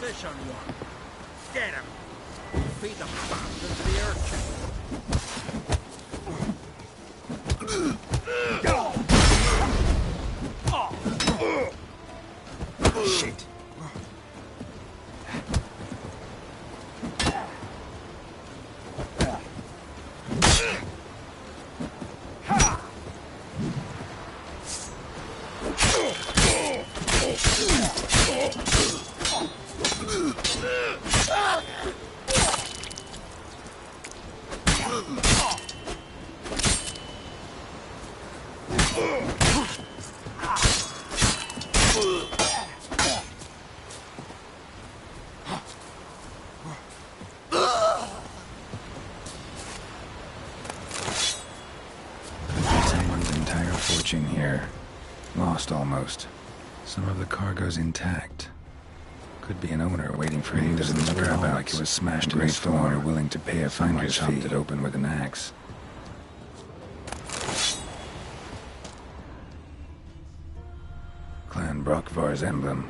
position one. Get him. Feed the bastard to the urchin. Shit. Here. Lost almost. Some of the cargo's intact. Could be an owner waiting for him to grab out like it was smashed in a storm, or willing to pay a finder's fee. Chopped it open with an axe. Clan Brockvar's emblem.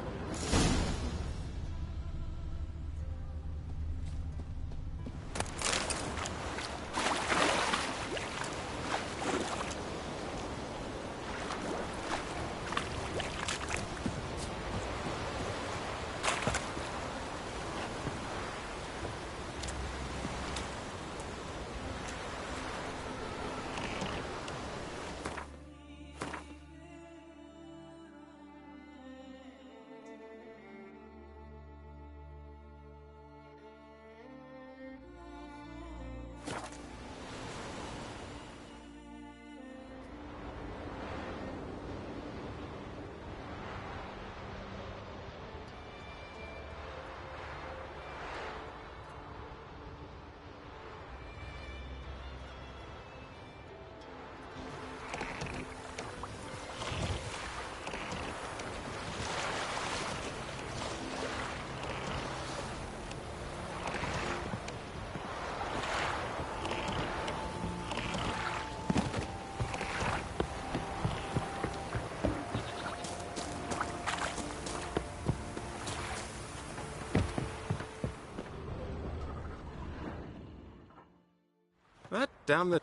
Damn the...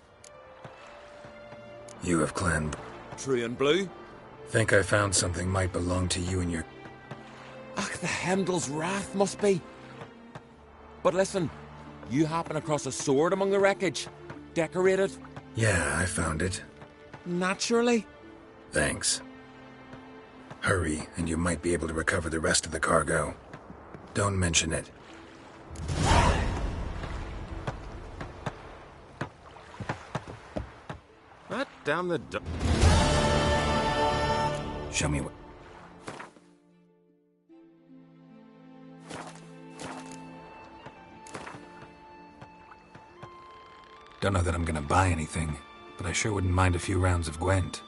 You of Clan... True and blue? Think I found something might belong to you and your... Ach, the Heimdall's wrath must be. But listen, you happen across a sword among the wreckage? Decorated? Yeah, I found it. Naturally. Thanks. Hurry, and you might be able to recover the rest of the cargo. Don't mention it. Down the... Show me what... Don't know that I'm gonna buy anything, but I sure wouldn't mind a few rounds of Gwent.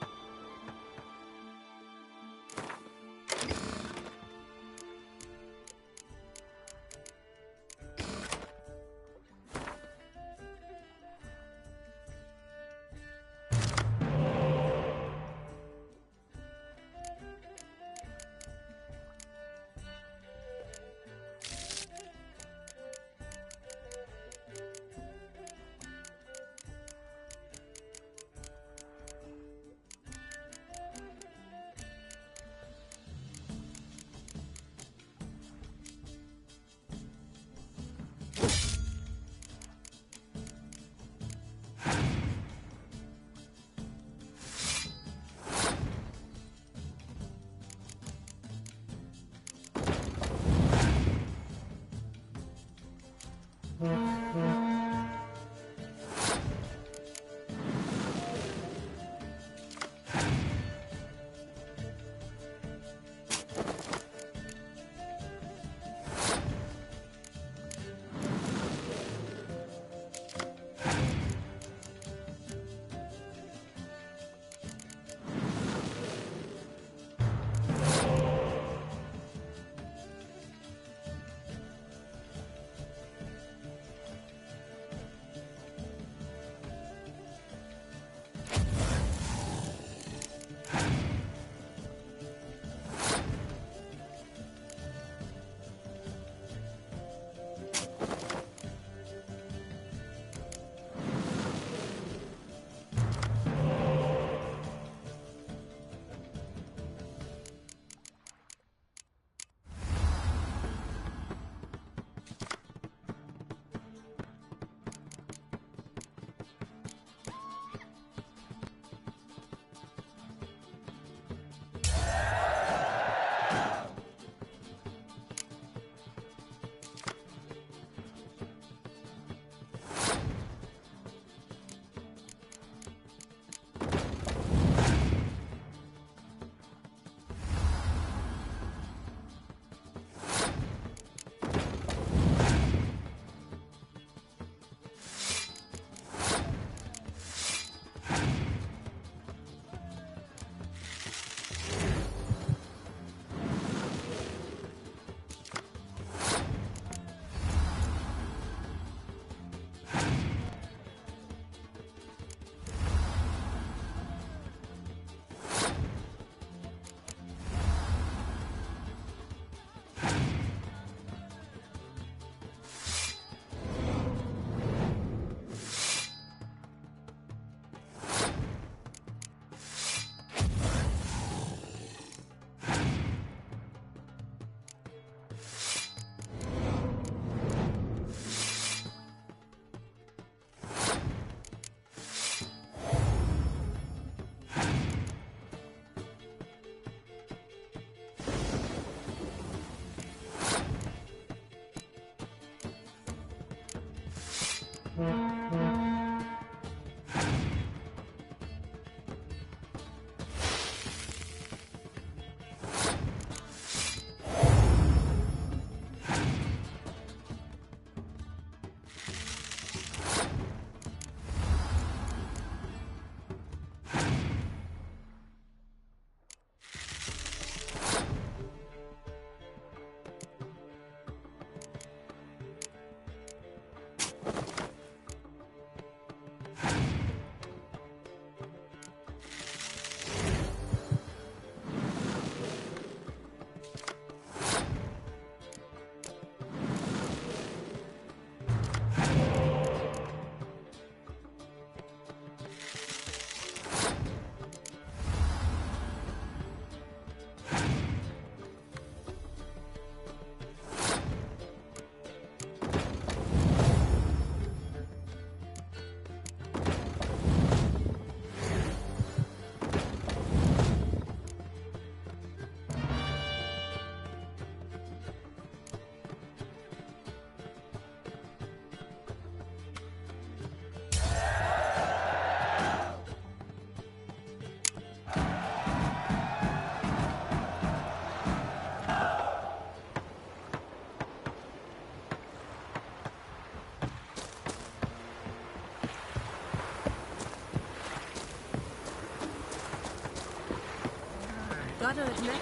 gotta admit,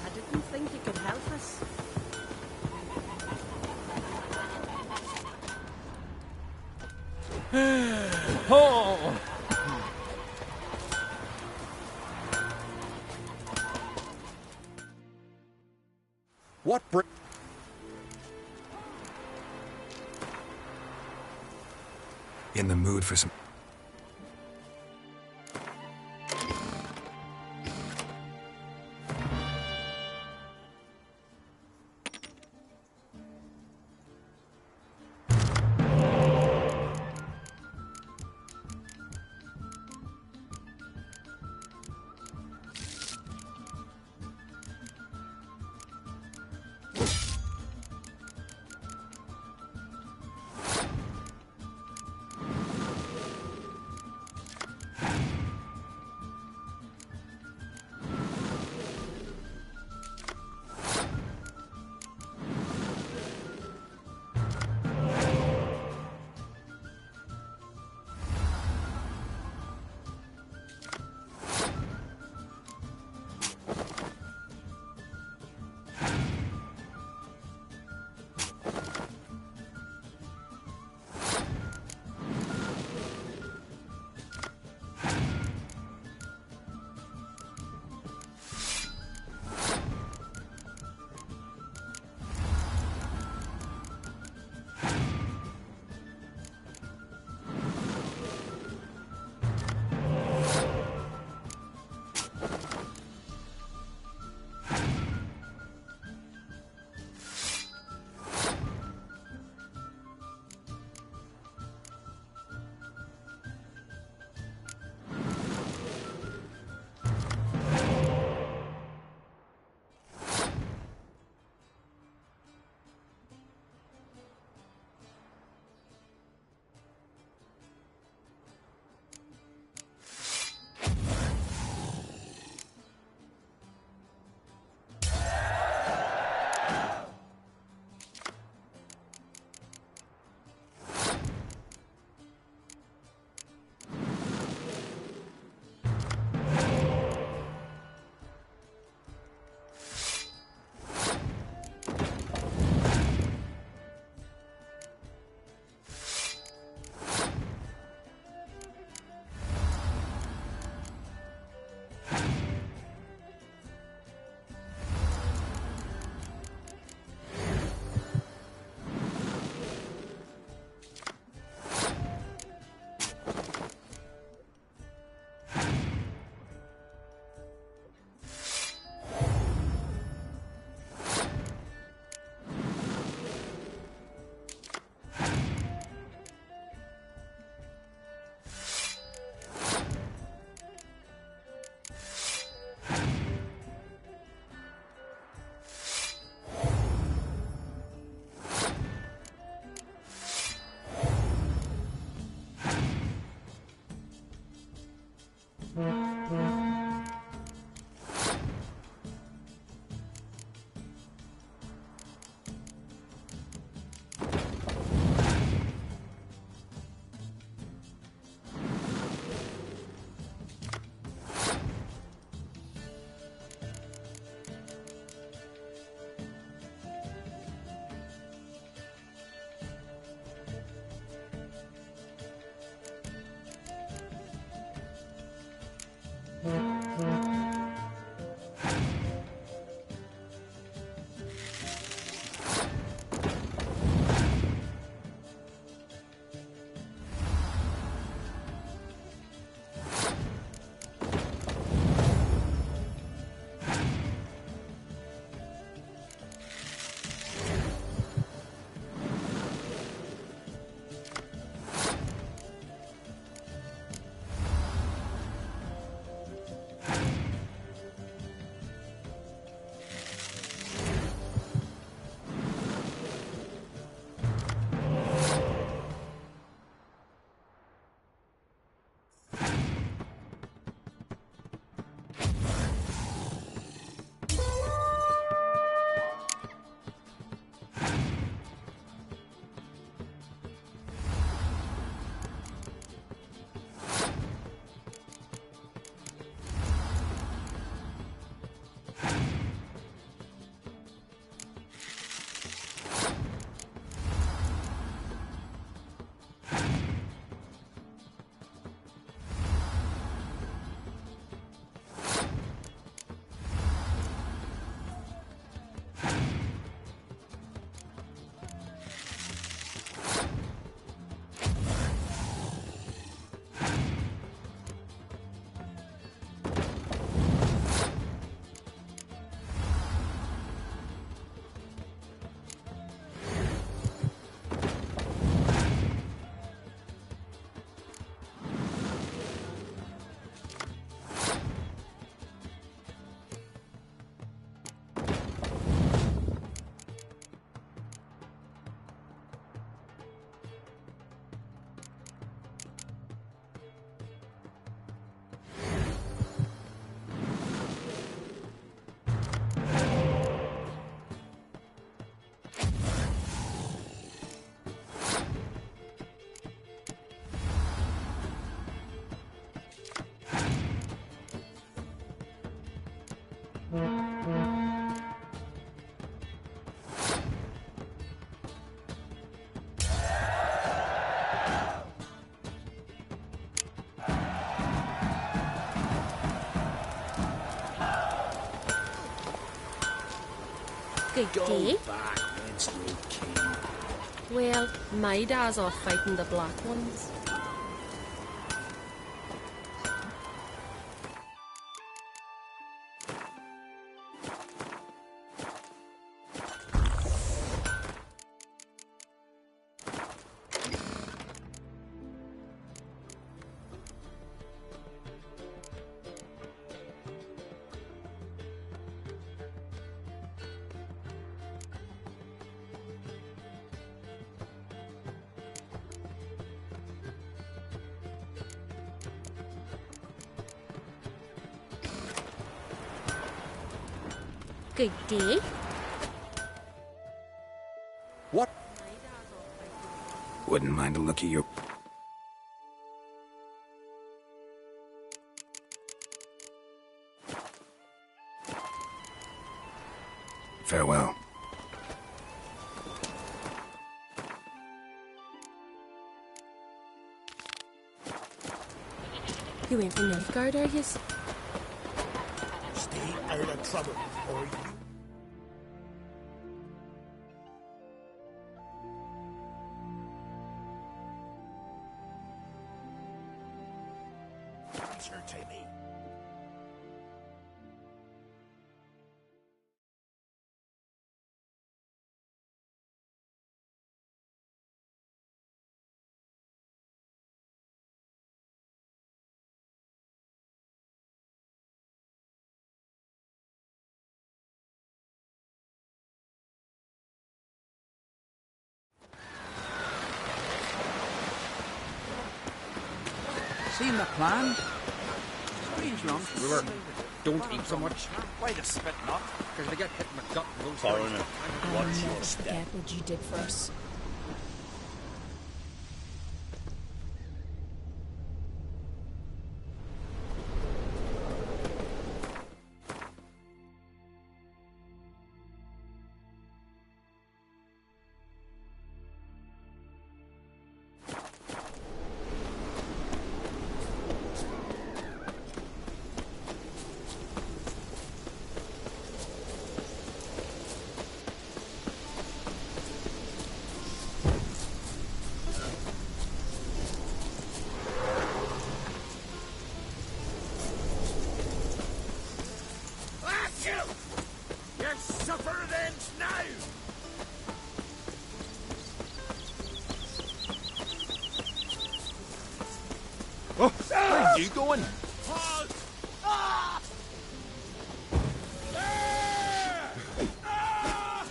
I didn't think you could help us. Oh! What In the mood for some... Good day. Well, my dad's off fighting the black ones. Good day. What? Wouldn't mind a look at your... Farewell. You went for Nilfgaard, are you? Stay out of trouble, or you... Answer to me. Seen the plan? Strange lump. Ruler, don't eat so much. Why the spit not? Because they get hit in the gut and those Foreigner, I'll watch never your step. forget what you did for us. Your suffering ends now! Oh, where are you going? Pause! Ah! Ah! Ah!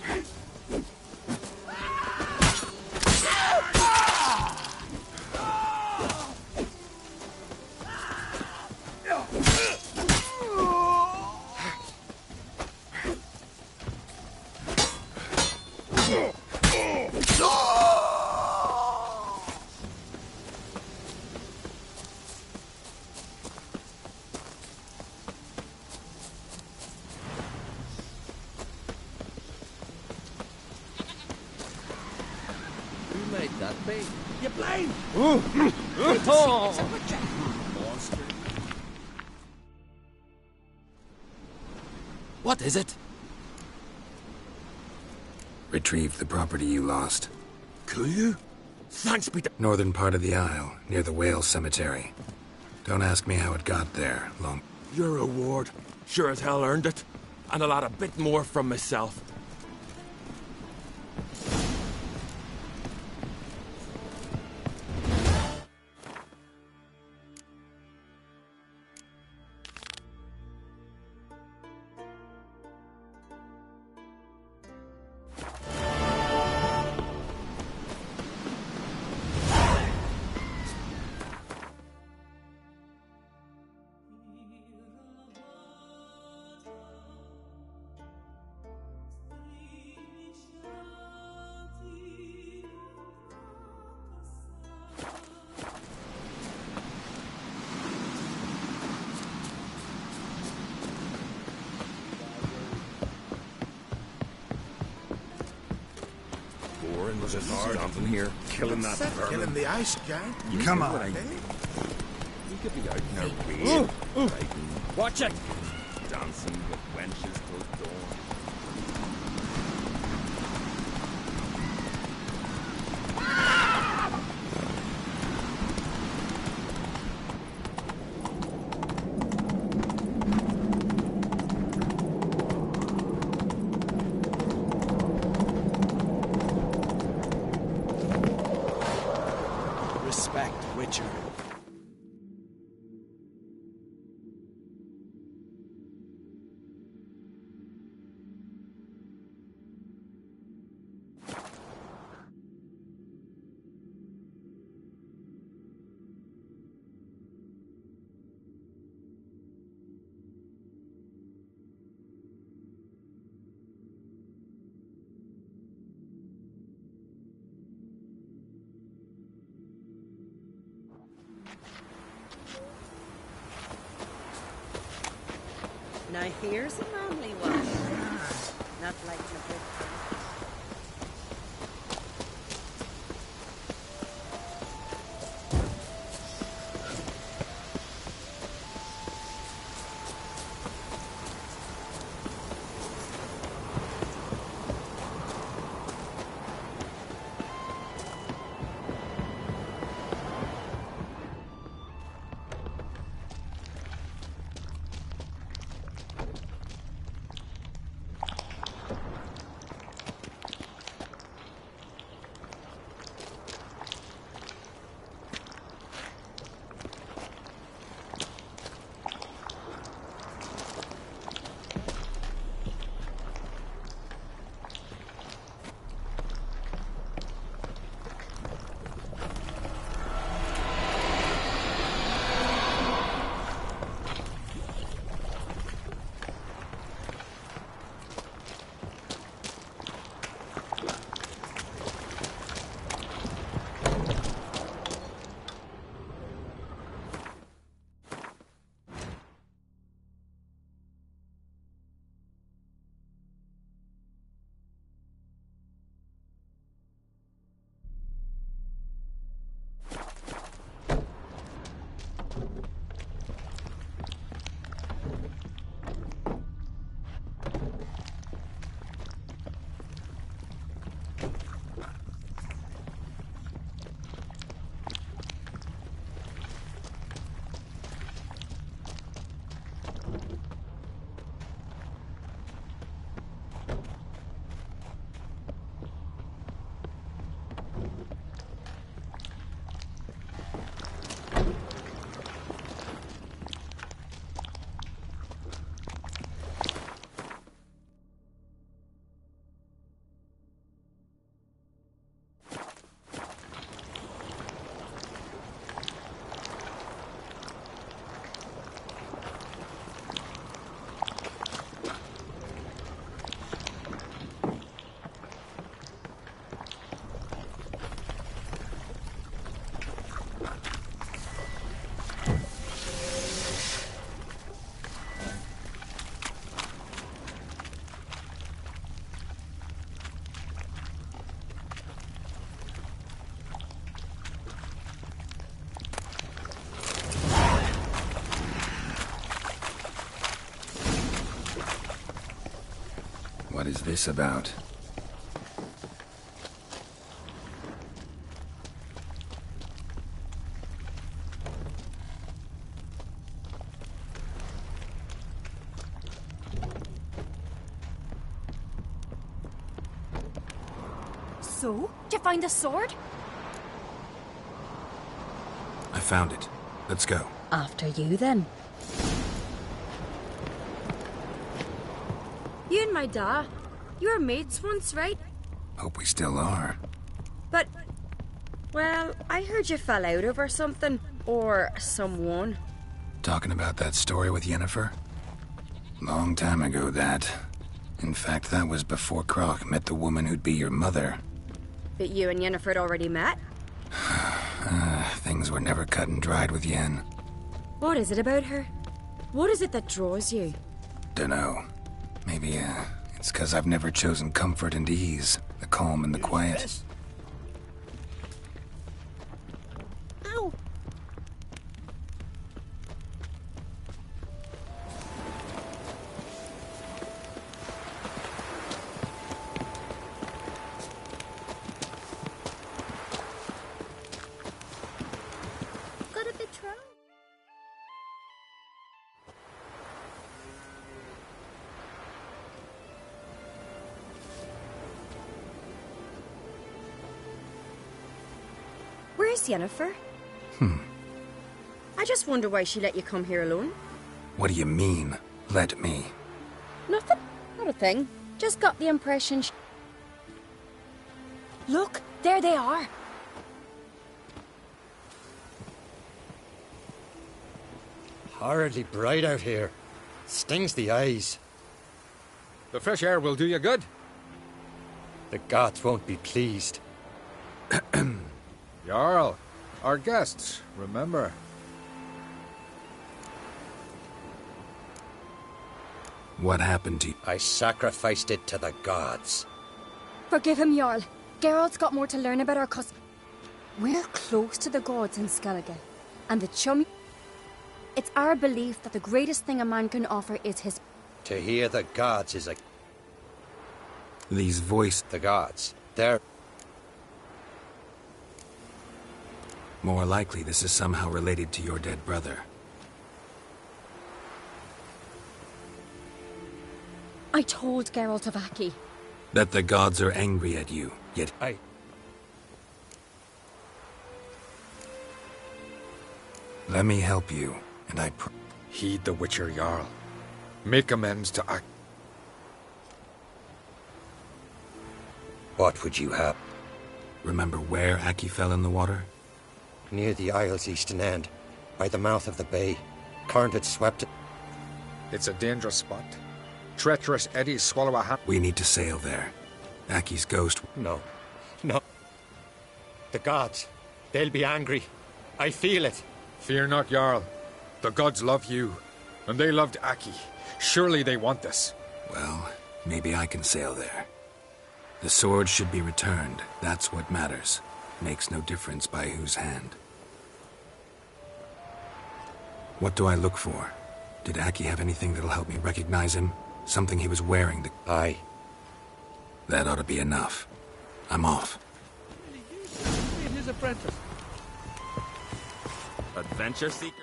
Who made that bait? You blind! Monster. What is it? Retrieved the property you lost. Kulu? Thanks be to... Northern part of the Isle, near the whale cemetery. Don't ask me how it got there, long... Your reward. Sure as hell earned it. And I'll add a bit more from myself. Was it hard? Something here. Killing that vermin. Killing the ice gang. Come on. You could be out in their way. Fighting, Watch it! dancing with wenches till dawn. Respect, Witcher. Now here's a manly one. Not like the big What is this about? So? Did you find the sword? I found it. Let's go. After you, then. You and my da, you were mates once, right? Hope we still are. But, well, I heard you fell out over something. Or someone. Talking about that story with Yennefer? Long time ago, that. In fact, that was before Croc met the woman who'd be your mother. But you and Yennefer had already met? Things were never cut and dried with Yen. What is it about her? What is it that draws you? Dunno. Maybe, it's 'cause I've never chosen comfort and ease, the calm and the quiet. Where's Yennefer? I just wonder why she let you come here alone. What do you mean, let me? Nothing. Not a thing. Just got the impression Look, there they are. Horridly bright out here. Stings the eyes. The fresh air will do you good. The gods won't be pleased. Jarl, our guests, remember. What happened to you? I sacrificed it to the gods. Forgive him, Jarl. Geralt's got more to learn about our We're close to the gods in Skellige, and the chum... It's our belief that the greatest thing a man can offer is his... To hear the gods is a... These voices... The gods. They're... More likely this is somehow related to your dead brother. I told Geralt of Aki. That the gods are angry at you, yet... Let me help you, and I Heed the Witcher, Jarl. Make amends to Ak. What would you have? Remember where Aki fell in the water? Near the Isle's eastern end, by the mouth of the bay. Current had swept it. It's a dangerous spot. Treacherous eddies swallow a hand. We need to sail there. Aki's ghost... No. No. The gods. They'll be angry. I feel it. Fear not, Jarl. The gods love you, and they loved Aki. Surely they want this. Well, maybe I can sail there. The sword should be returned. That's what matters. Makes no difference by whose hand. What do I look for? Did Aki have anything that'll help me recognize him? Something he was wearing that... Aye. That ought to be enough. I'm off. His apprentice. Adventure seeker.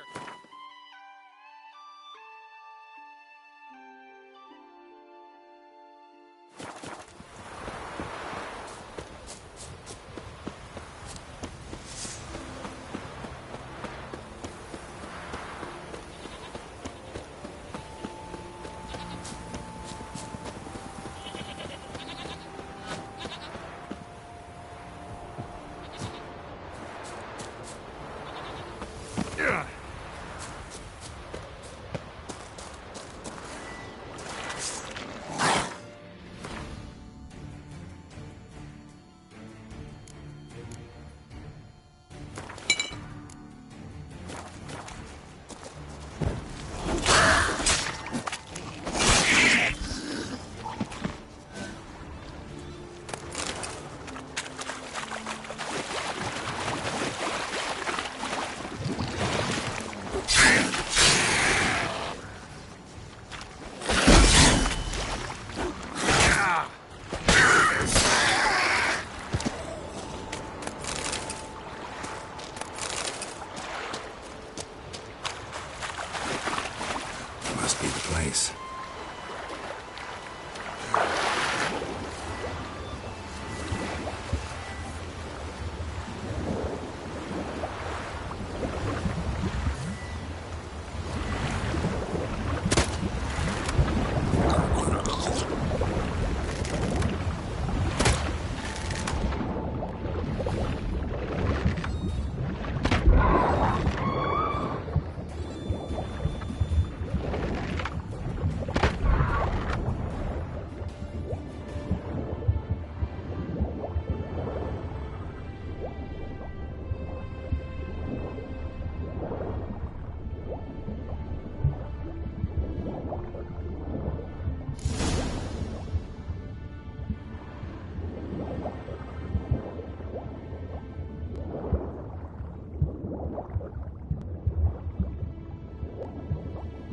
Must be the place.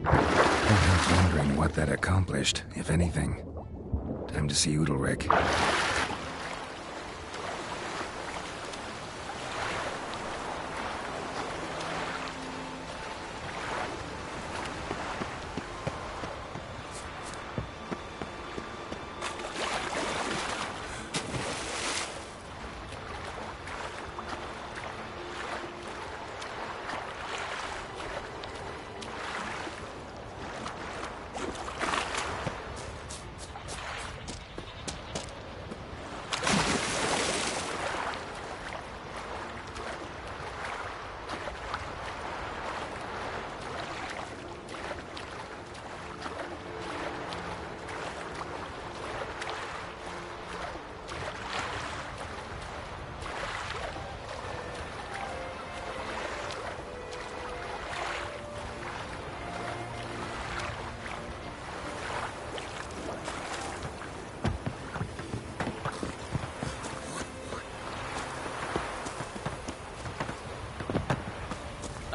Wondering what that accomplished, if anything. Time to see Udalric.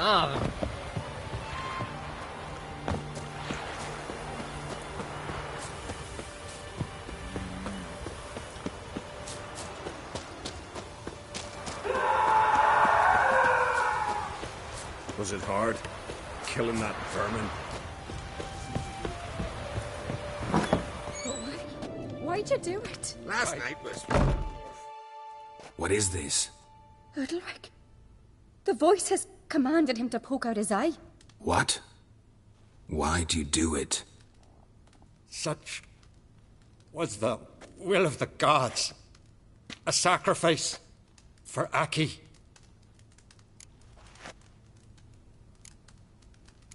Was it hard? Killing that vermin? Why'd you do it? Last night was... What is this? Udalric. The voice has commanded him to poke out his eye. What? Why'd you do it? Such was the will of the gods. A sacrifice for Aki.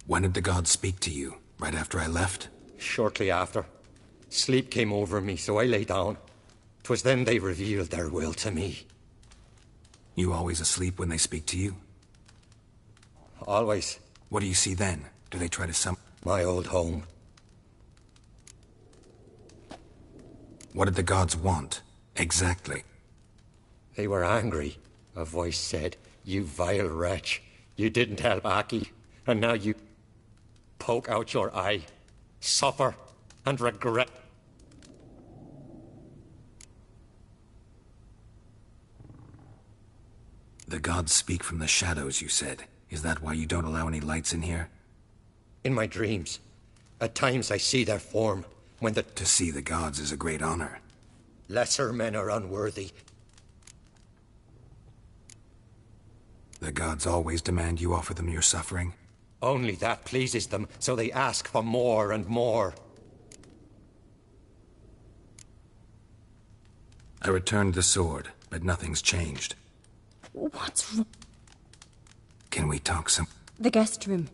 When did the gods speak to you? Right after I left? Shortly after. Sleep came over me, so I lay down. 'Twas then they revealed their will to me. You always asleep when they speak to you? Always. What do you see then? Do they try to My old home. What did the gods want? Exactly. They were angry, a voice said. You vile wretch. You didn't help Aki, and now you poke out your eye, suffer, and regret. The gods speak from the shadows, you said. Is that why you don't allow any lights in here? In my dreams, at times I see their form, when the... To see the gods is a great honor. Lesser men are unworthy. The gods always demand you offer them your suffering? Only that pleases them, so they ask for more and more. I returned the sword, but nothing's changed. What's wrong? Can we talk some... The guest room.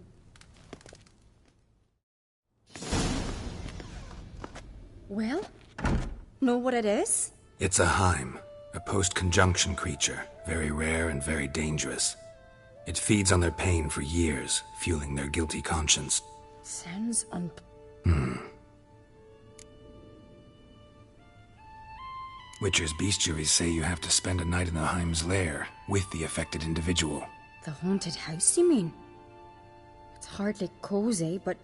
Well? Know what it is? It's a Heim, a post-conjunction creature, very rare and very dangerous. It feeds on their pain for years, fueling their guilty conscience. Sounds Witcher's bestiaries say you have to spend a night in the Heim's lair, with the affected individual. The haunted house, you mean? It's hardly cozy, but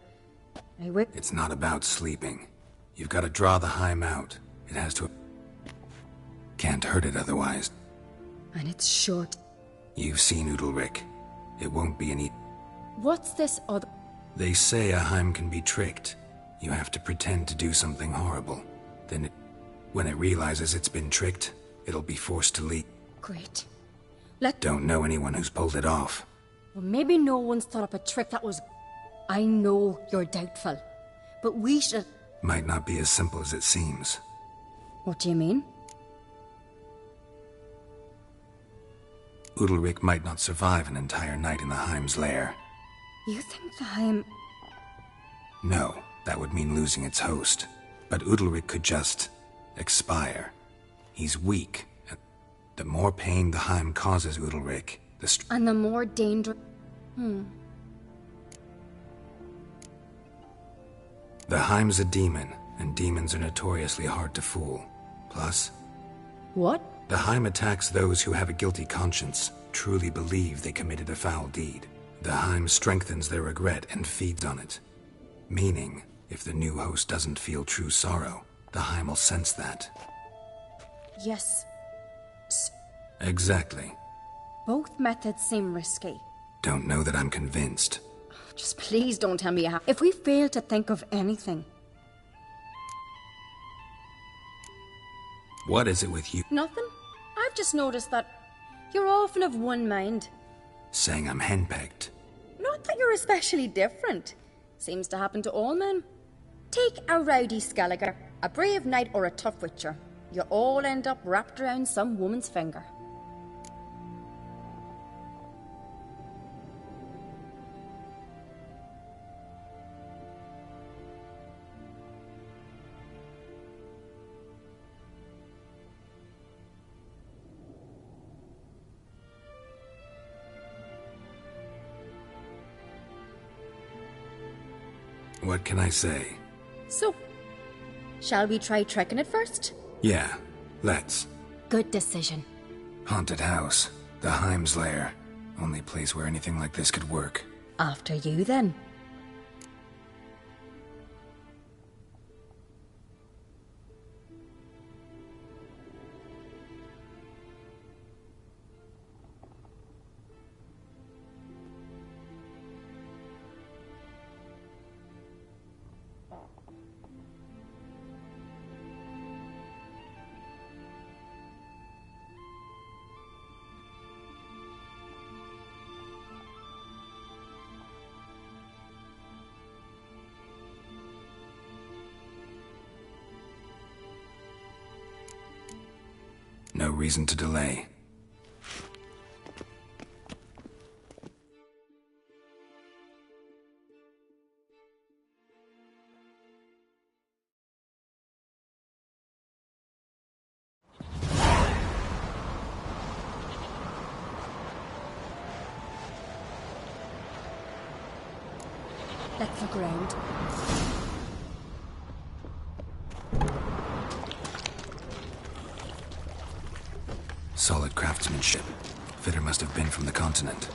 I would... It's not about sleeping. You've got to draw the Heim out. It has to... Can't hurt it otherwise. And it's short. You've seen Udalric. It won't be any... What's this other... They say a Heim can be tricked. You have to pretend to do something horrible. Then when it realizes it's been tricked, it'll be forced to leave. Great. Don't know anyone who's pulled it off. Well, maybe no one's thought up a trick that was... I know you're doubtful, but we should... Might not be as simple as it seems. What do you mean? Udalric might not survive an entire night in the Heim's lair. You think the Heim... No, that would mean losing its host. But Udalric could just... expire. He's weak. And the more pain the Heim causes Udalric, the And the more danger... The Heim's a demon, and demons are notoriously hard to fool. Plus... What? The Heim attacks those who have a guilty conscience, truly believe they committed a foul deed. The Heim strengthens their regret and feeds on it. Meaning, if the new host doesn't feel true sorrow, the Heim will sense that. Yes. Exactly. Both methods seem risky. Don't know that I'm convinced. Just please don't tell me how. If we fail to think of anything... What is it with you? Nothing. I've just noticed that you're often of one mind. Saying I'm henpecked. Not that you're especially different. Seems to happen to all men. Take a rowdy Skelliger, a brave knight or a tough witcher. You all end up wrapped around some woman's finger. What can I say? So, shall we try trekking it first? Yeah, let's. Good decision. Haunted house, the Heim's lair. Only place where anything like this could work. After you, then. No reason to delay. Let's look around. Solid craftsmanship. Fitter must have been from the continent.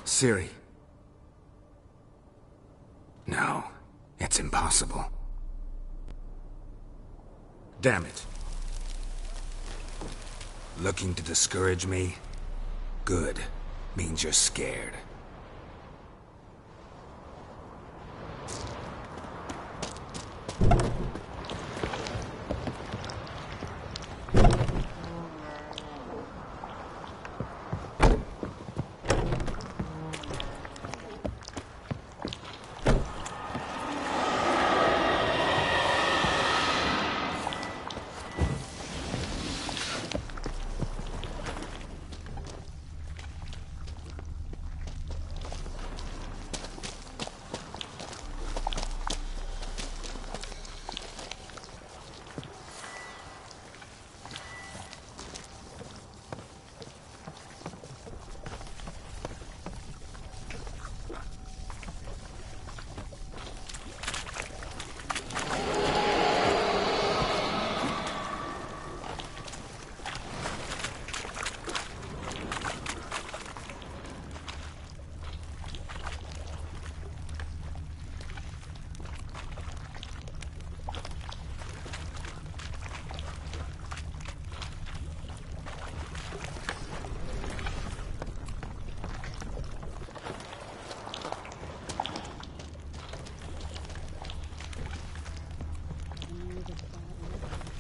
Siri. No, it's impossible. Damn it. Looking to discourage me? Good. Means you're scared.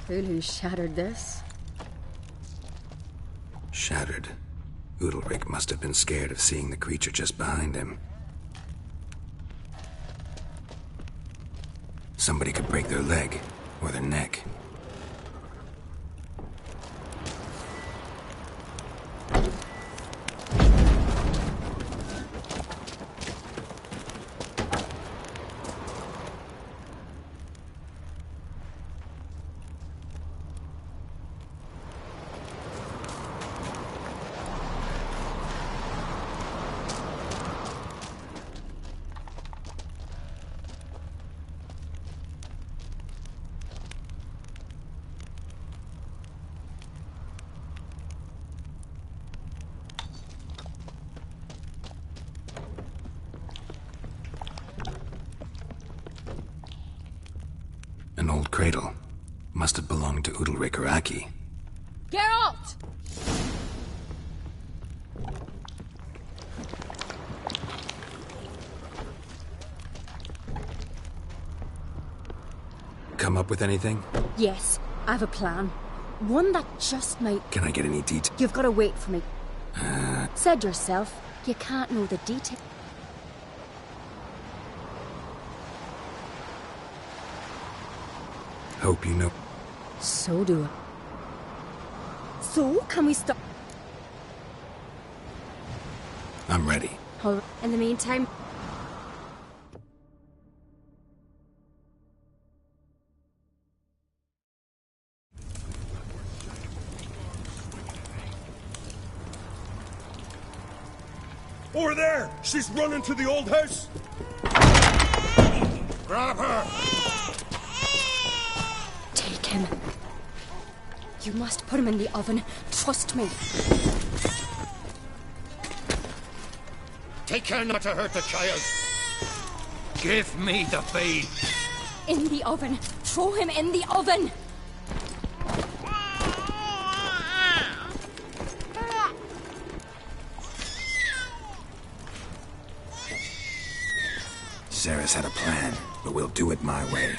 Who shattered this? Shattered. Udalric must have been scared of seeing the creature just behind him. Somebody could break their leg, or their neck. An old cradle. Must have belonged to Udalric or Aki. Geralt! Come up with anything? Yes, I have a plan. One that just might... Can I get any detail? You've got to wait for me. Said yourself, you can't know the detail. Hope you know. So do I. So, can we stop? I'm ready. All right. In the meantime... Over there! She's running to the old house! Grab her! Take him. You must put him in the oven. Trust me. Take care not to hurt the child. Give me the babe. In the oven. Throw him in the oven. Sarah's had a plan, but we'll do it my way.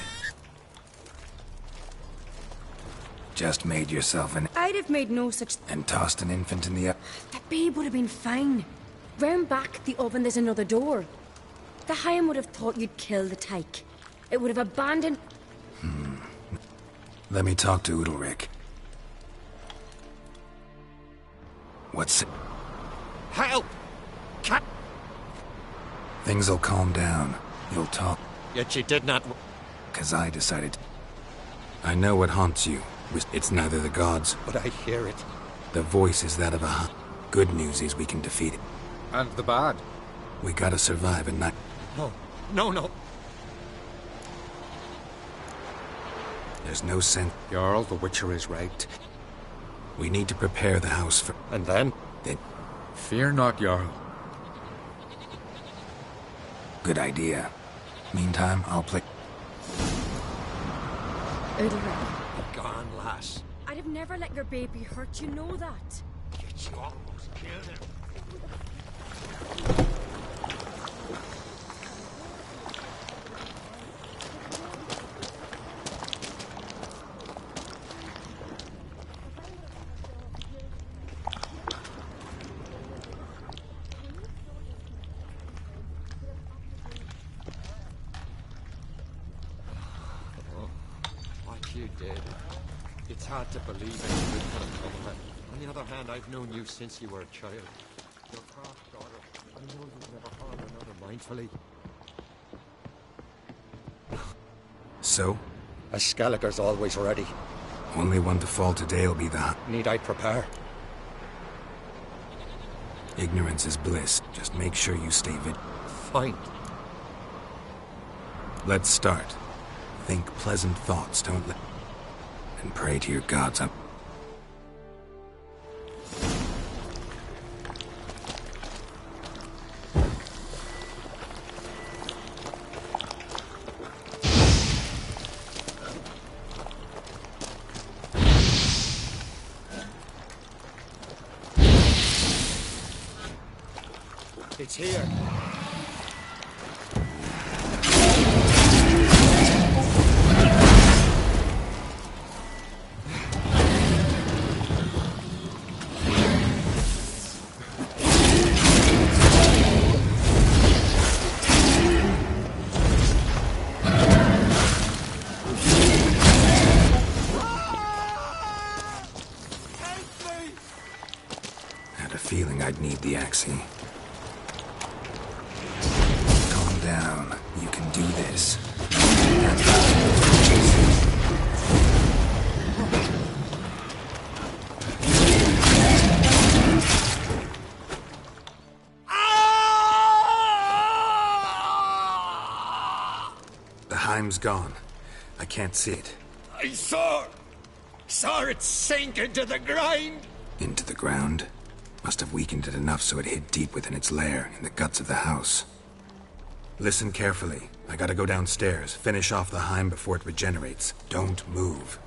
Just made yourself an... I'd have made no such... and tossed an infant in the... The babe would have been fine. Round back the oven there's another door. The Higham would have thought you'd kill the tyke. It would have abandoned... Let me talk to Udalric. What's... Help! Cat! Things'll calm down. You'll talk. Yet she did not... 'Cause I decided... I know what haunts you. It's neither the gods... But I hear it. The voice is that of a... Good news is we can defeat it. And the bad? We gotta survive and not... No. There's no sense... Jarl, the Witcher is right. We need to prepare the house for... And then? Then... Fear not, Jarl. Good idea. Meantime, I'll play... Udalric, Gone, lass. I'd have never let your baby hurt, you know that. Yet you almost killed him. You did. It's hard to believe anything could have come of it. On the other hand, I've known you since you were a child. Your half-daughter. I know you've never harmed another mindfully. So? A Skelliger's always ready. Only one to fall today'll be the... Need I prepare? Ignorance is bliss. Just make sure you stay Fine. Let's start. Think pleasant thoughts, don't let... And pray to your gods up. It's here. I'd need the Axie. Calm down. You can do this. The Heim's gone. I can't see it. I saw it sink into the ground. Into the ground? Must have weakened it enough so it hid deep within its lair, in the guts of the house. Listen carefully. I gotta go downstairs, finish off the Heim before it regenerates. Don't move.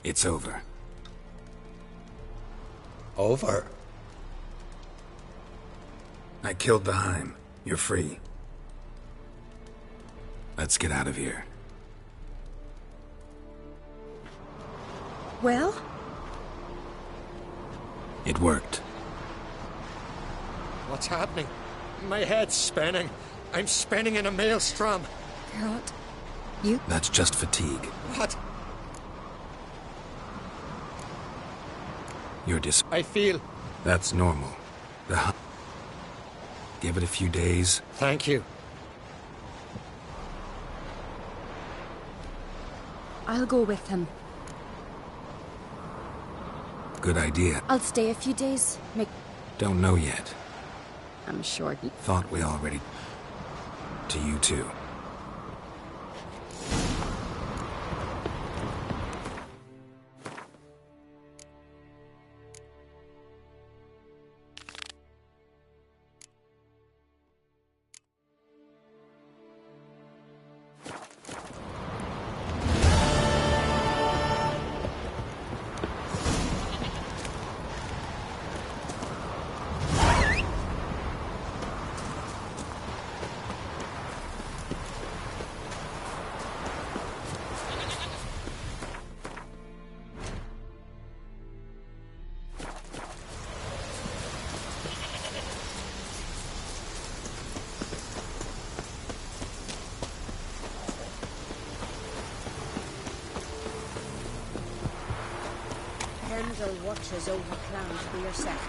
It's over. Over? I killed the Heim. You're free. Let's get out of here. Well? It worked. What's happening? My head's spinning. I'm spinning in a maelstrom. Geralt, you... That's just fatigue. What? You're I feel... That's normal. Give it a few days. Thank you. I'll go with him. Good idea. I'll stay a few days. Don't know yet. I'm sure he... Thought we already... To you too. Pendle watches over Clan Beerset,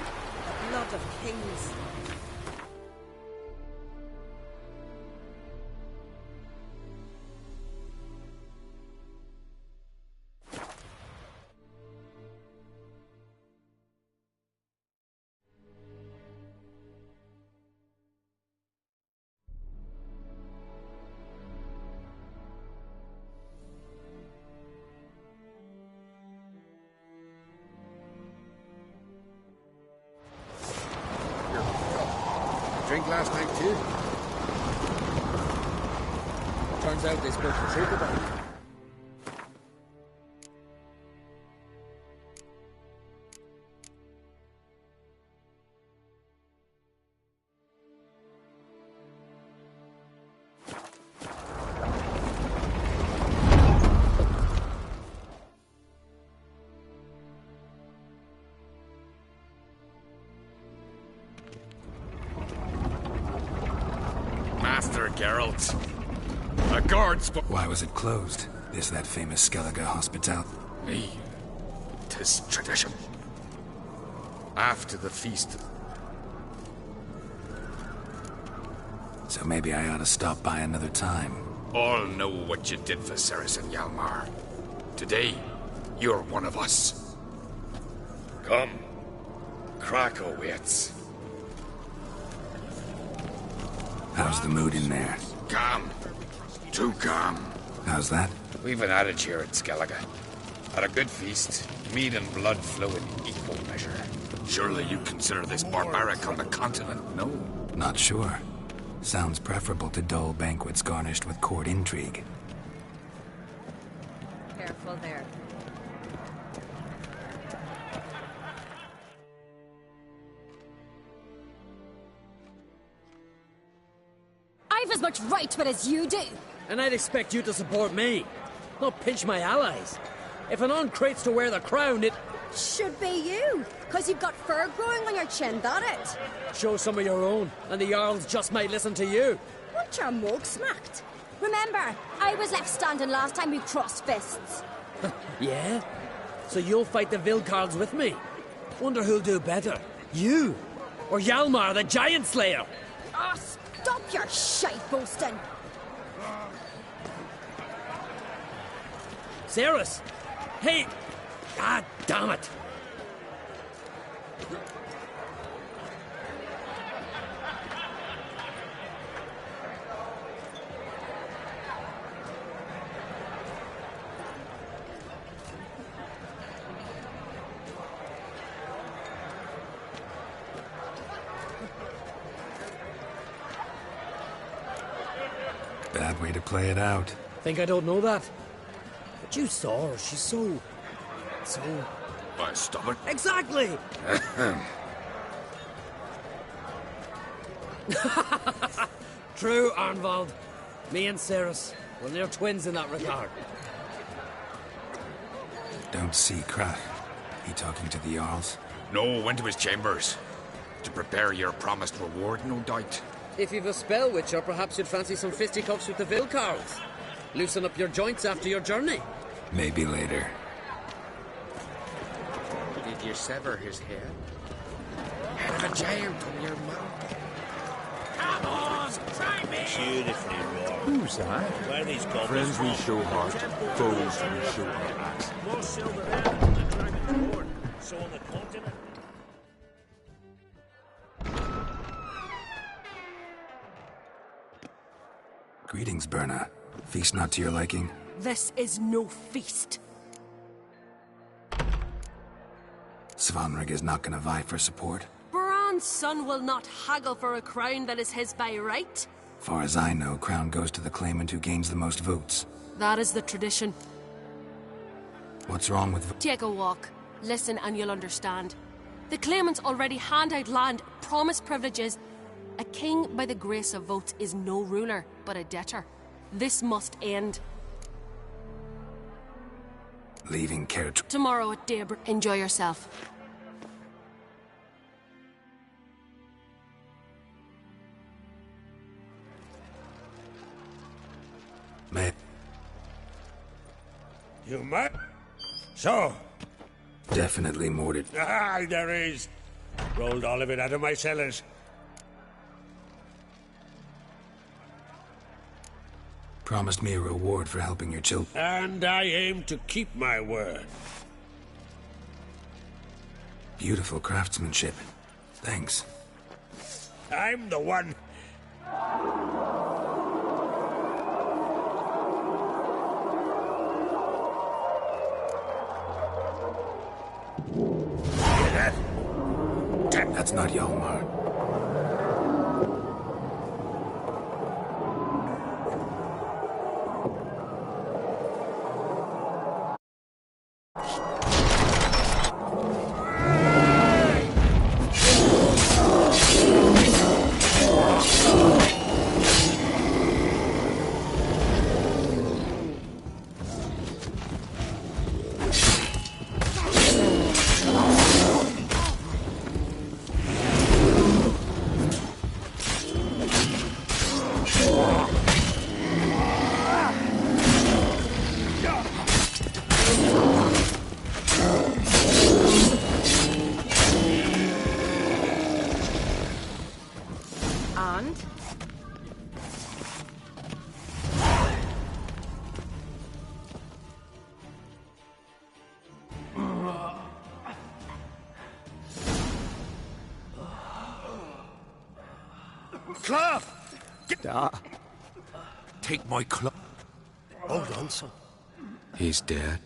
the blood of kings. Drink last night too? Turns out they spoke the truth about you. Master Geralt. A guard Why was it closed? Is that famous Skellige hospital? Me. 'Tis tradition. After the feast. So maybe I ought to stop by another time. All know what you did for Ceres and Hjalmar. Today, you're one of us. Come. Krakow waits. How's the mood in there? Calm. Too calm. How's that? We've an adage here at Skellige. At a good feast, meat and blood flow in equal measure. Surely you consider this barbaric on the continent, no? Not sure. Sounds preferable to dull banquets garnished with court intrigue. Careful there. I've as much right to it as you do. And I'd expect you to support me, not pinch my allies. If an uncrate's to wear the crown, it... Should be you, because you've got fur growing on your chin, that it. Show some of your own, and the Jarls just might listen to you. Want your mug smacked? Remember, I was left standing last time we crossed fists. Yeah? So you'll fight the Vilcards with me? Wonder who'll do better, you or Hjalmar the Giant Slayer? Oh, stop your shite boasting. Ceres! Hey! God damn it! Bad way to play it out. Think I don't know that? But you saw her, she's so So? My stomach. Exactly! True, Arnvald. Me and Ceres, well, they're twins in that regard. Don't see Krat. He talking to the Jarls? No, went to his chambers. To prepare your promised reward, no doubt. If you've a spell, Witcher, perhaps you'd fancy some fisticuffs with the Vilcarls. Loosen up your joints after your journey. Maybe later. Did you sever his head? Head of a giant on your mouth. Come on, try me! Beautifully wrought. Who's that? Where are these goblins Friends we from? show heart, foes we show our axe. More silver there than the dragon's horn. So on the continent. Greetings, Berna. Feast not to your liking? This is no feast. Svanrig is not gonna vie for support. Bran's son will not haggle for a crown that is his by right. Far as I know, crown goes to the claimant who gains the most votes. That is the tradition. What's wrong with... Take a walk. Listen and you'll understand. The claimants already hand out land, promise privileges. A king by the grace of votes is no ruler, but a debtor. This must end. Leaving Kert... Tomorrow at daybreak. Enjoy yourself. May... You might. So. Definitely more to... Ah, there is. Rolled all of it out of my cellars. Promised me a reward for helping your children. And I aim to keep my word. Beautiful craftsmanship. Thanks. I'm the one. Hear that? That's not Hjalmar. Club! Take my club. Hold on, son. He's dead.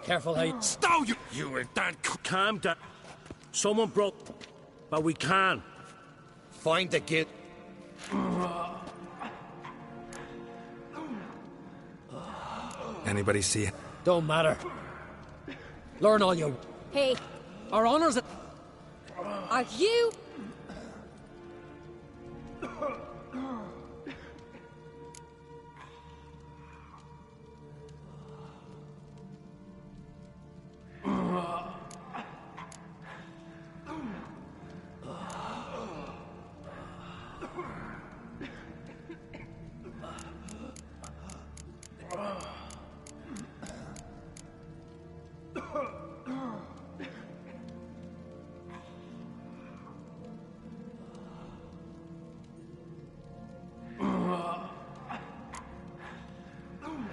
Careful how you... Stow you! You and that... Calm down. Someone broke... But we can. Find the guild. Anybody see it? Don't matter. Learn all you... Hey, Our honours... are you...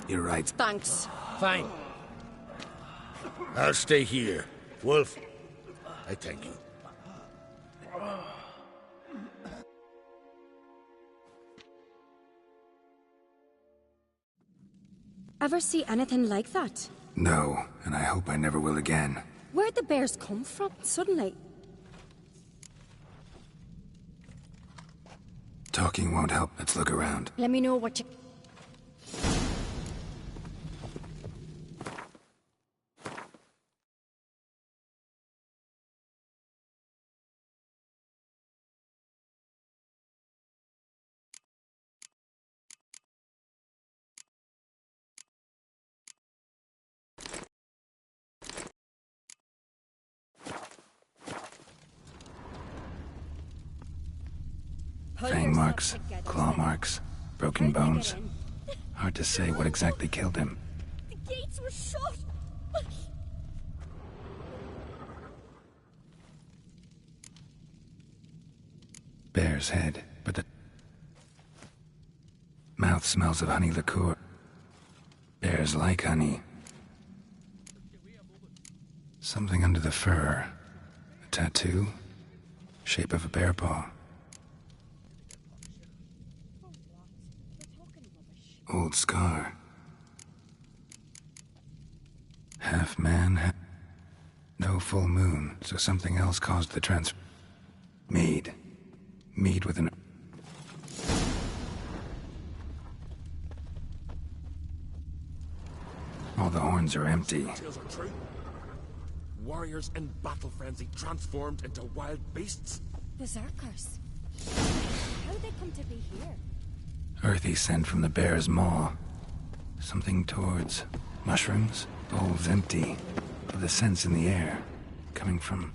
You're right. Thanks. Fine. I'll stay here. Wolf, I thank you. Ever see anything like that? No, and I hope I never will again. Where'd the bears come from suddenly? Talking won't help. Let's look around. Let me know what you... Fang marks, claw marks, broken bones. Hard to say what exactly killed him. The gates were shut! Bear's head, but the mouth smells of honey liqueur. Bears like honey. Something under the fur. A tattoo. Shape of a bear paw. Old scar. Half man, half... No full moon, so something else caused the Mead. Mead with an... All the horns are empty. Tales are true. Warriors in battle frenzy transformed into wild beasts. Berserkers. How'd they come to be here? Earthy scent from the bear's maw. Something towards mushrooms. Bowls empty. But the scents in the air. Coming from...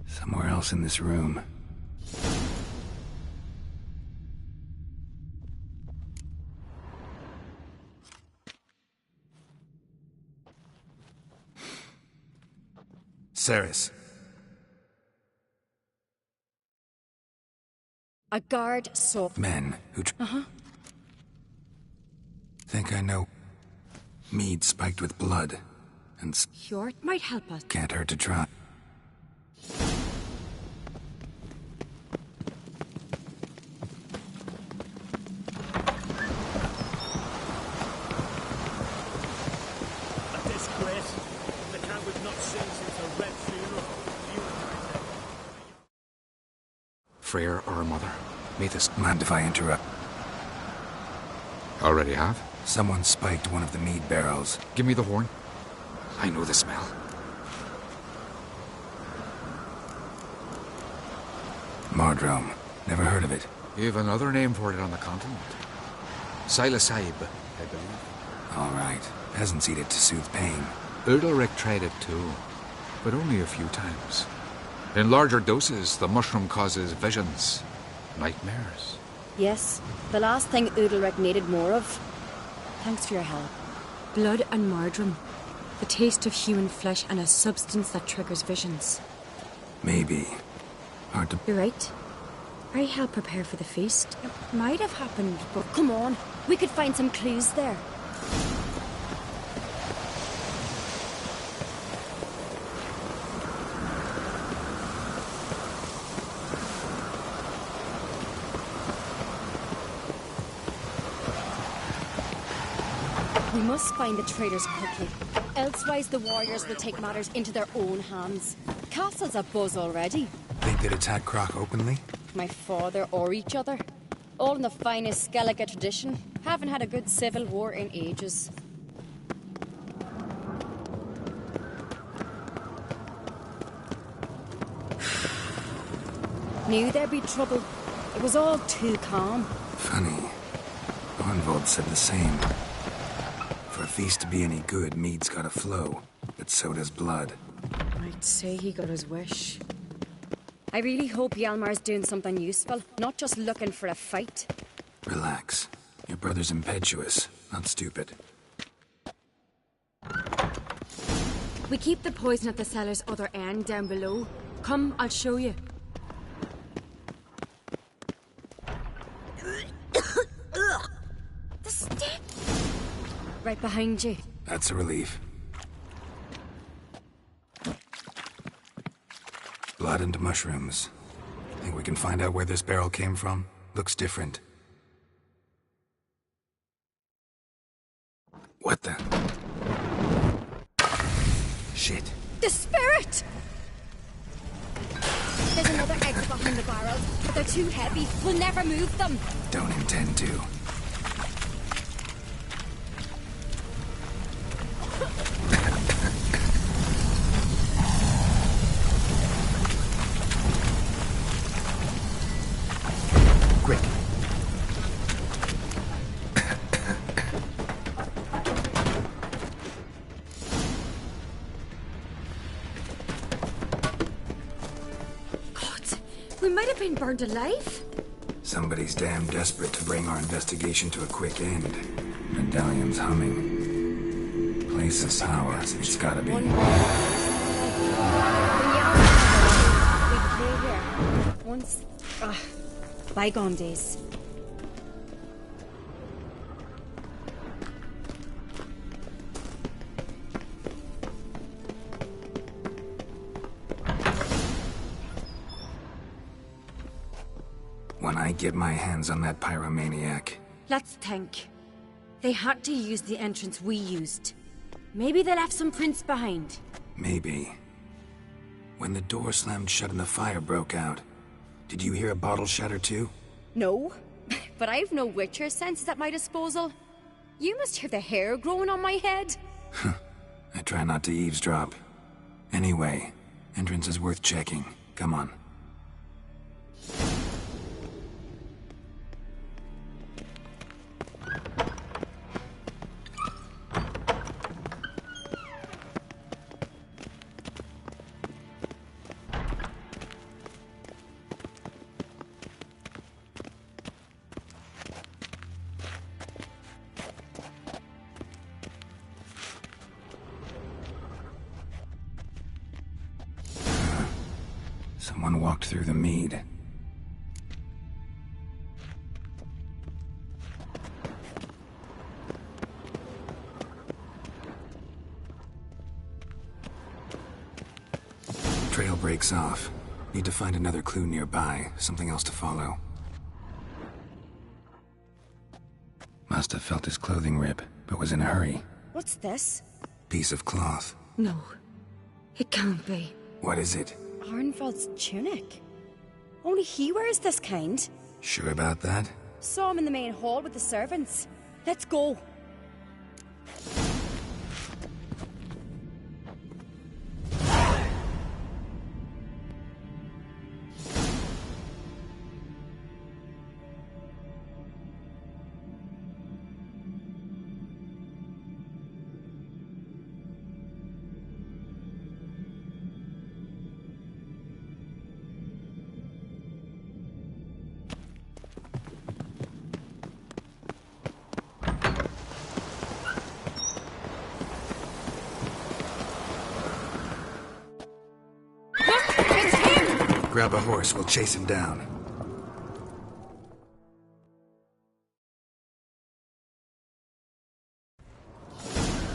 somewhere else in this room. Ceres. A guard saw... Men who... Think I know... Mead spiked with blood. And... Sure, it might help us. Can't hurt to try. A disgrace. The camp we've not seen since the Red funeral. Freyr or a mother? May this... Mind if I interrupt? Already have? Someone spiked one of the mead barrels. Give me the horn. I know the smell. Mardrome. Never heard of it. You've another name for it on the continent. Psilocybe, I believe. All right. Peasants eat it to soothe pain. Udalric tried it too, but only a few times. In larger doses, the mushroom causes visions, nightmares. Yes, the last thing Udalric needed more of. Thanks for your help. Blood and Mardrome. The taste of human flesh and a substance that triggers visions. Maybe. Hard to... You're right. I help prepare for the feast. It might have happened, but... Come on, we could find some clues there. We must find the traitors quickly. Elsewise, the warriors will take matters into their own hands. Castle's a buzz already. Think they'd attack Croc openly? My father or each other. All in the finest Skellige tradition. Haven't had a good civil war in ages. Knew there'd be trouble. It was all too calm. Funny. Arnvold said the same. For a feast to be any good, mead's gotta flow. But so does blood. I'd say he got his wish. I really hope Hjalmar's doing something useful, not just looking for a fight. Relax. Your brother's impetuous, not stupid. We keep the poison at the cellar's other end down below. Come, I'll show you. The stick! Right behind you. That's a relief. Blood and mushrooms. Think we can find out where this barrel came from? Looks different. What the? Shit. The spirit! There's another exit behind the barrels, but they're too heavy. We'll never move them. Don't intend to. Quick. We might have been burned alive? Somebody's damn desperate to bring our investigation to a quick end. Medallion's humming. Place of power. It's gotta be. We play here. Once... bygone days. When I get my hands on that pyromaniac... Let's think. They had to use the entrance we used. Maybe they left some prints behind. Maybe. When the door slammed shut and the fire broke out, did you hear a bottle shatter too? No, but I've no Witcher senses at my disposal. You must hear the hair growing on my head. I try not to eavesdrop. Anyway, entrance is worth checking. Come on. Someone walked through the mead. Trail breaks off. Need to find another clue nearby, something else to follow. Must have felt his clothing rip, but was in a hurry. What's this? Piece of cloth. No, it can't be. What is it? Arnvald's tunic. Only he wears this kind. Sure about that? Saw him in the main hall with the servants. Let's go. Grab a horse, we'll chase him down.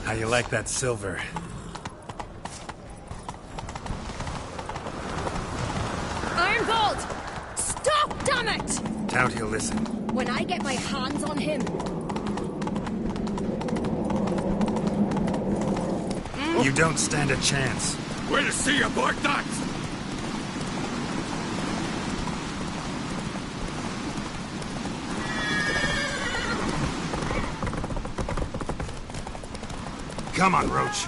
How you like that silver? Ironbolt! Stop, damn it! Doubt he'll listen. When I get my hands on him... You don't stand a chance. We'll see about that! Come on, Roach.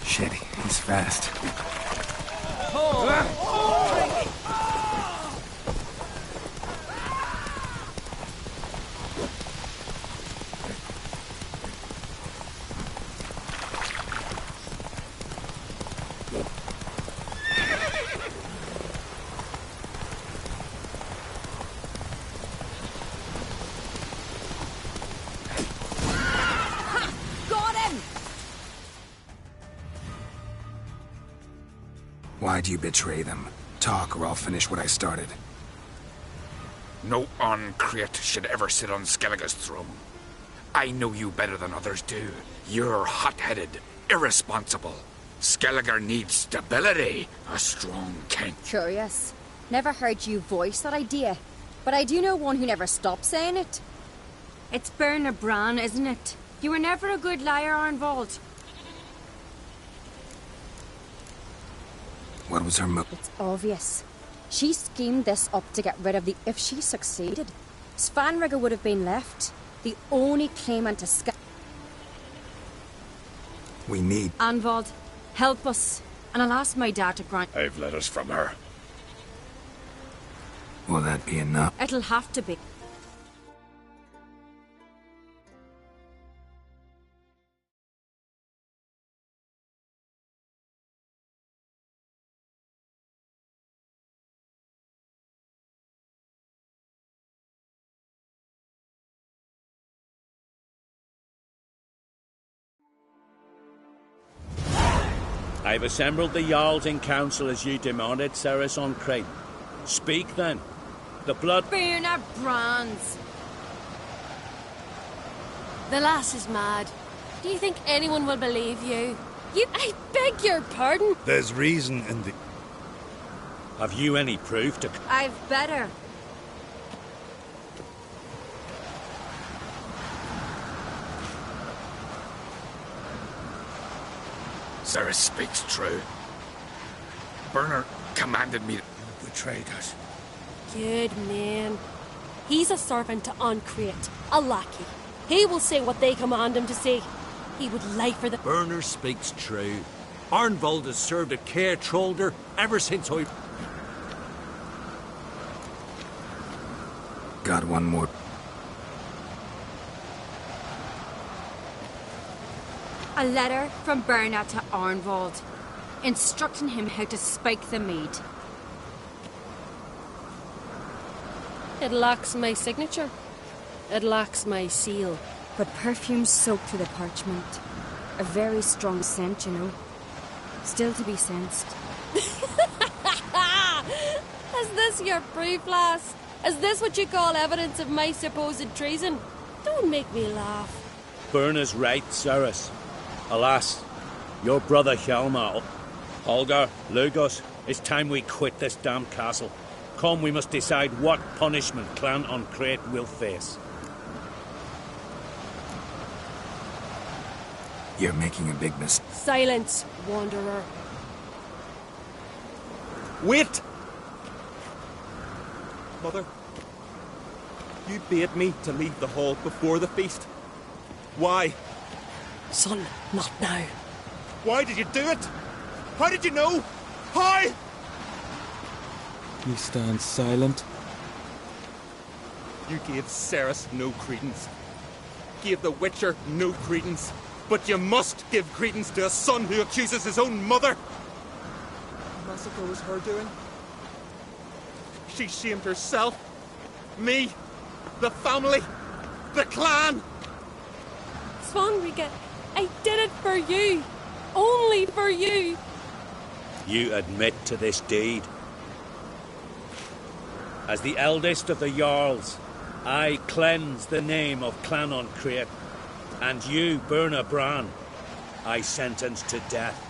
Shit, he's fast. Why'd you betray them? Talk or I'll finish what I started. No Oncreate should ever sit on Skellige's throne. I know you better than others do. You're hot-headed, irresponsible. Skellige needs stability, a strong king. Curious. Never heard you voice that idea. But I do know one who never stops saying it. It's Berna Bran, isn't it? You were never a good liar, Arnvald. What was her It's obvious. She schemed this up to get rid of the... If she succeeded, Svanrigger would have been left. The only claimant to We need... Arnvald, help us. And I'll ask my dad to grant... I've letters from her. Will that be enough? It'll have to be. I've assembled the Jarls in council as you demanded, Ceres on Crate. Speak then. The blood... Burner brands. The lass is mad. Do you think anyone will believe you? I beg your pardon. There's reason in the... Have you any proof to... I've better. Ceres speaks true. Burner commanded me to... Betrayed us. Good man. He's a servant to Uncreate, a lackey. He will say what they command him to say. He would lie for the... Burner speaks true. Arnvold has served a care trollder ever since I... Got one more. A letter from Berna to Arnvold, instructing him how to spike the mead. It lacks my signature. It lacks my seal. But perfume soaked through the parchment. A very strong scent, you know. Still to be sensed. Is this your proof, lass? Is this what you call evidence of my supposed treason? Don't make me laugh. Burner's right, Ceres. Alas, your brother Hjalmar... Holger, Lugos, it's time we quit this damn castle. Come, we must decide what punishment Clan Uncreate will face. You're making a big mistake. Silence, wanderer. Wait! Mother, you bade me to leave the hall before the feast. Why? Son, not now. Why did you do it? How did you know? How? He stands silent. You gave Ceres no credence. Gave the Witcher no credence. But you must give credence to a son who accuses his own mother. The massacre was her doing. She shamed herself. Me. The family. The clan. Svanrika, I did it for you. Only for you. You admit to this deed. As the eldest of the Jarls, I cleanse the name of Clan Uncreate, and you, Burna Bran, I sentence to death.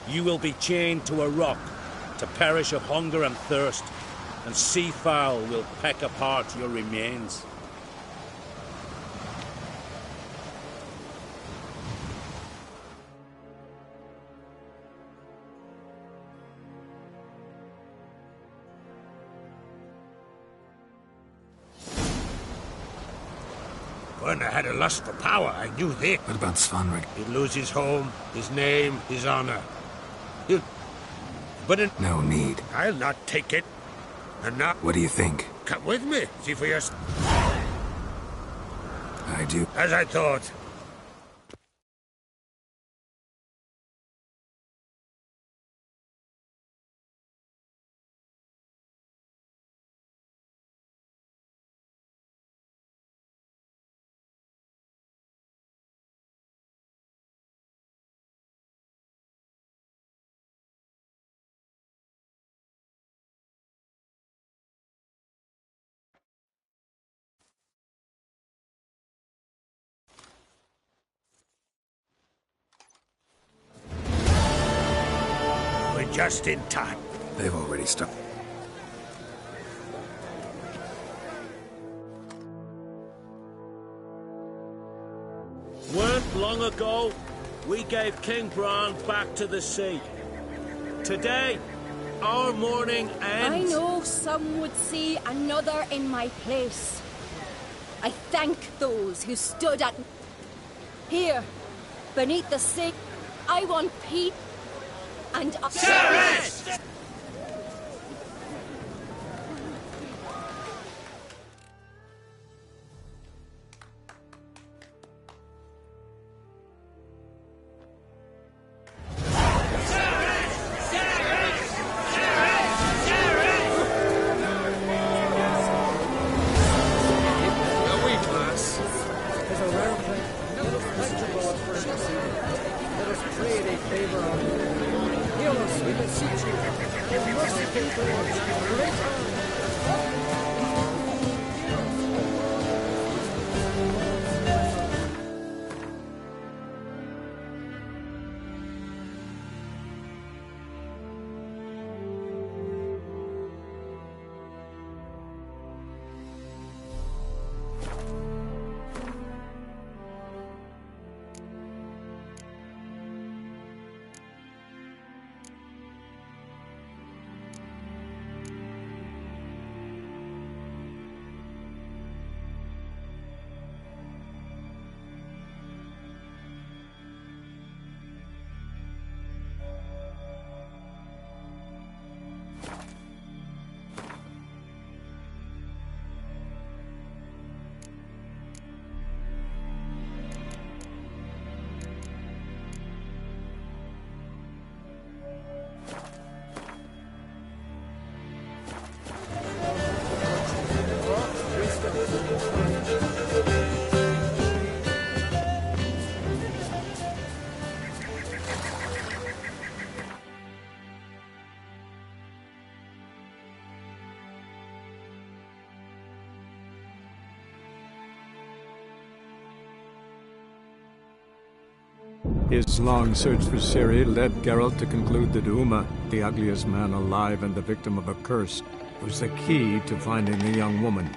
You will be chained to a rock to perish of hunger and thirst, and sea fowl will peck apart your remains. Burner had a lust for power, I knew that. What about Svanrig? He'd lose his home, his name, his honor. He'll... But no need. I'll not take it. And not... What do you think? Come with me, see for yourself. I do. As I thought. Just in time. They've already started. Weren't long ago, we gave King Bran back to the sea. Today, our mourning ends. I know some would see another in my place. I thank those who stood at... Here, beneath the sea, I want peace. And Ceres! pray they favour our heal us, we beseech you. Give mercy to us. His long search for Ciri led Geralt to conclude that Uma, the ugliest man alive and the victim of a curse, was the key to finding the young woman.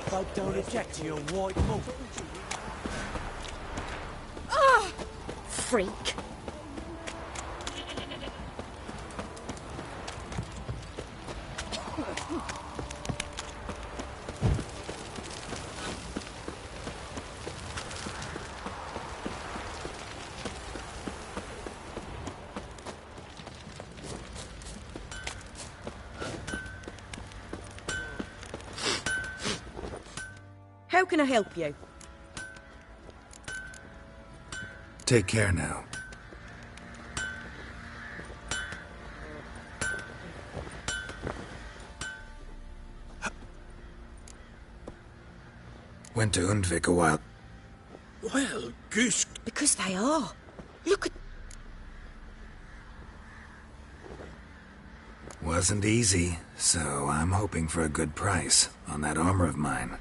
Folk don't object to your white moat. Ah! Freak. How can I help you? Take care now. Went to Undvik a while. Well, goose. Because they are. Look at... Wasn't easy, so I'm hoping for a good price on that armor of mine.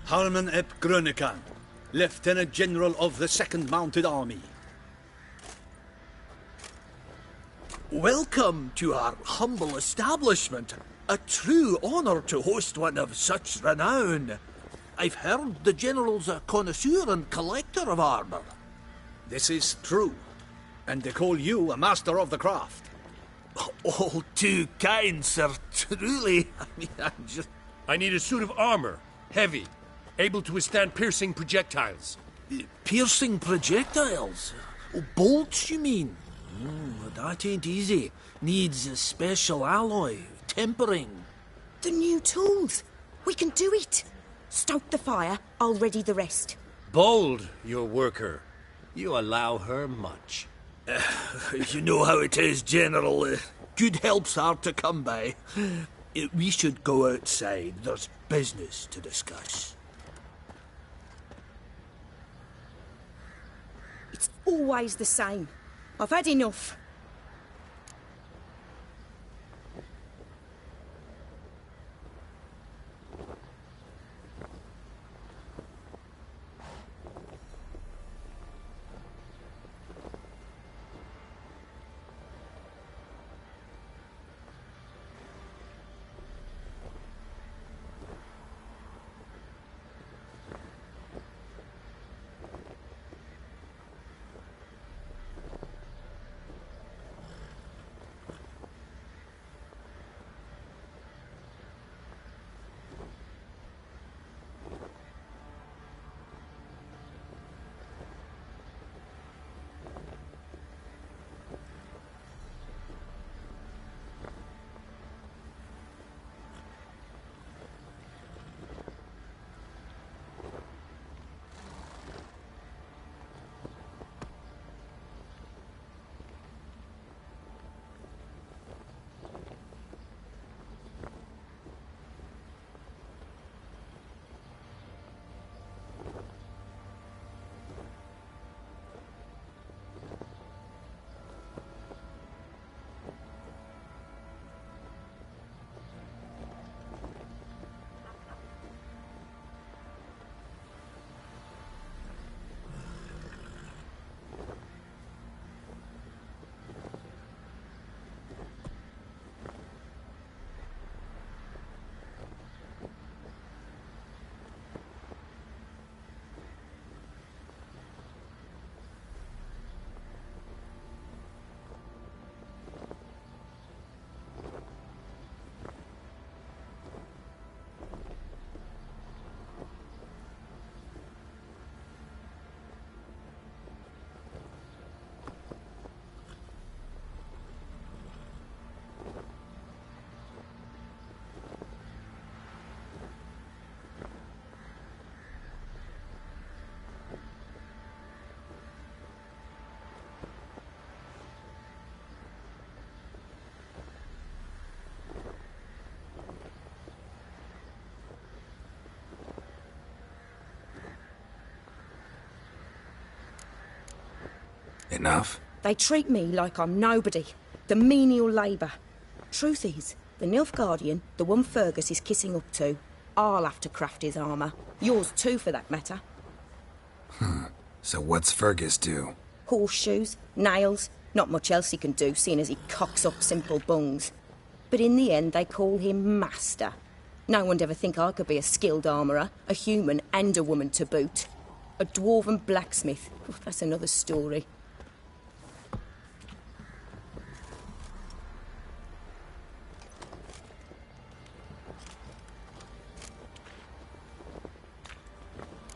Harman ep Grönekan, Lieutenant General of the 2nd Mounted Army. Welcome to our humble establishment. A true honor to host one of such renown. I've heard the General's a connoisseur and collector of armor. This is true, and they call you a master of the craft. All too kind, sir. Truly. I need a suit of armor, heavy, able to withstand piercing projectiles. Piercing projectiles? Oh, bolts, you mean? That ain't easy. Needs a special alloy, tempering. The new tools. We can do it. Stoke the fire, I'll ready the rest. Bold, your worker. You allow her much. You know how it is, General. Good help's hard to come by. We should go outside. There's business to discuss. It's always the same. I've had enough. Enough? They treat me like I'm nobody. The menial labour. Truth is, the Nilfgaardian, the one Fergus is kissing up to, I'll have to craft his armour. Yours too, for that matter. So what's Fergus do? Horseshoes, nails, not much else he can do, seeing as he cocks up simple bungs. But in the end, they call him Master. No one'd ever think I could be a skilled armourer, a human and a woman to boot. A dwarven blacksmith. Oh, that's another story.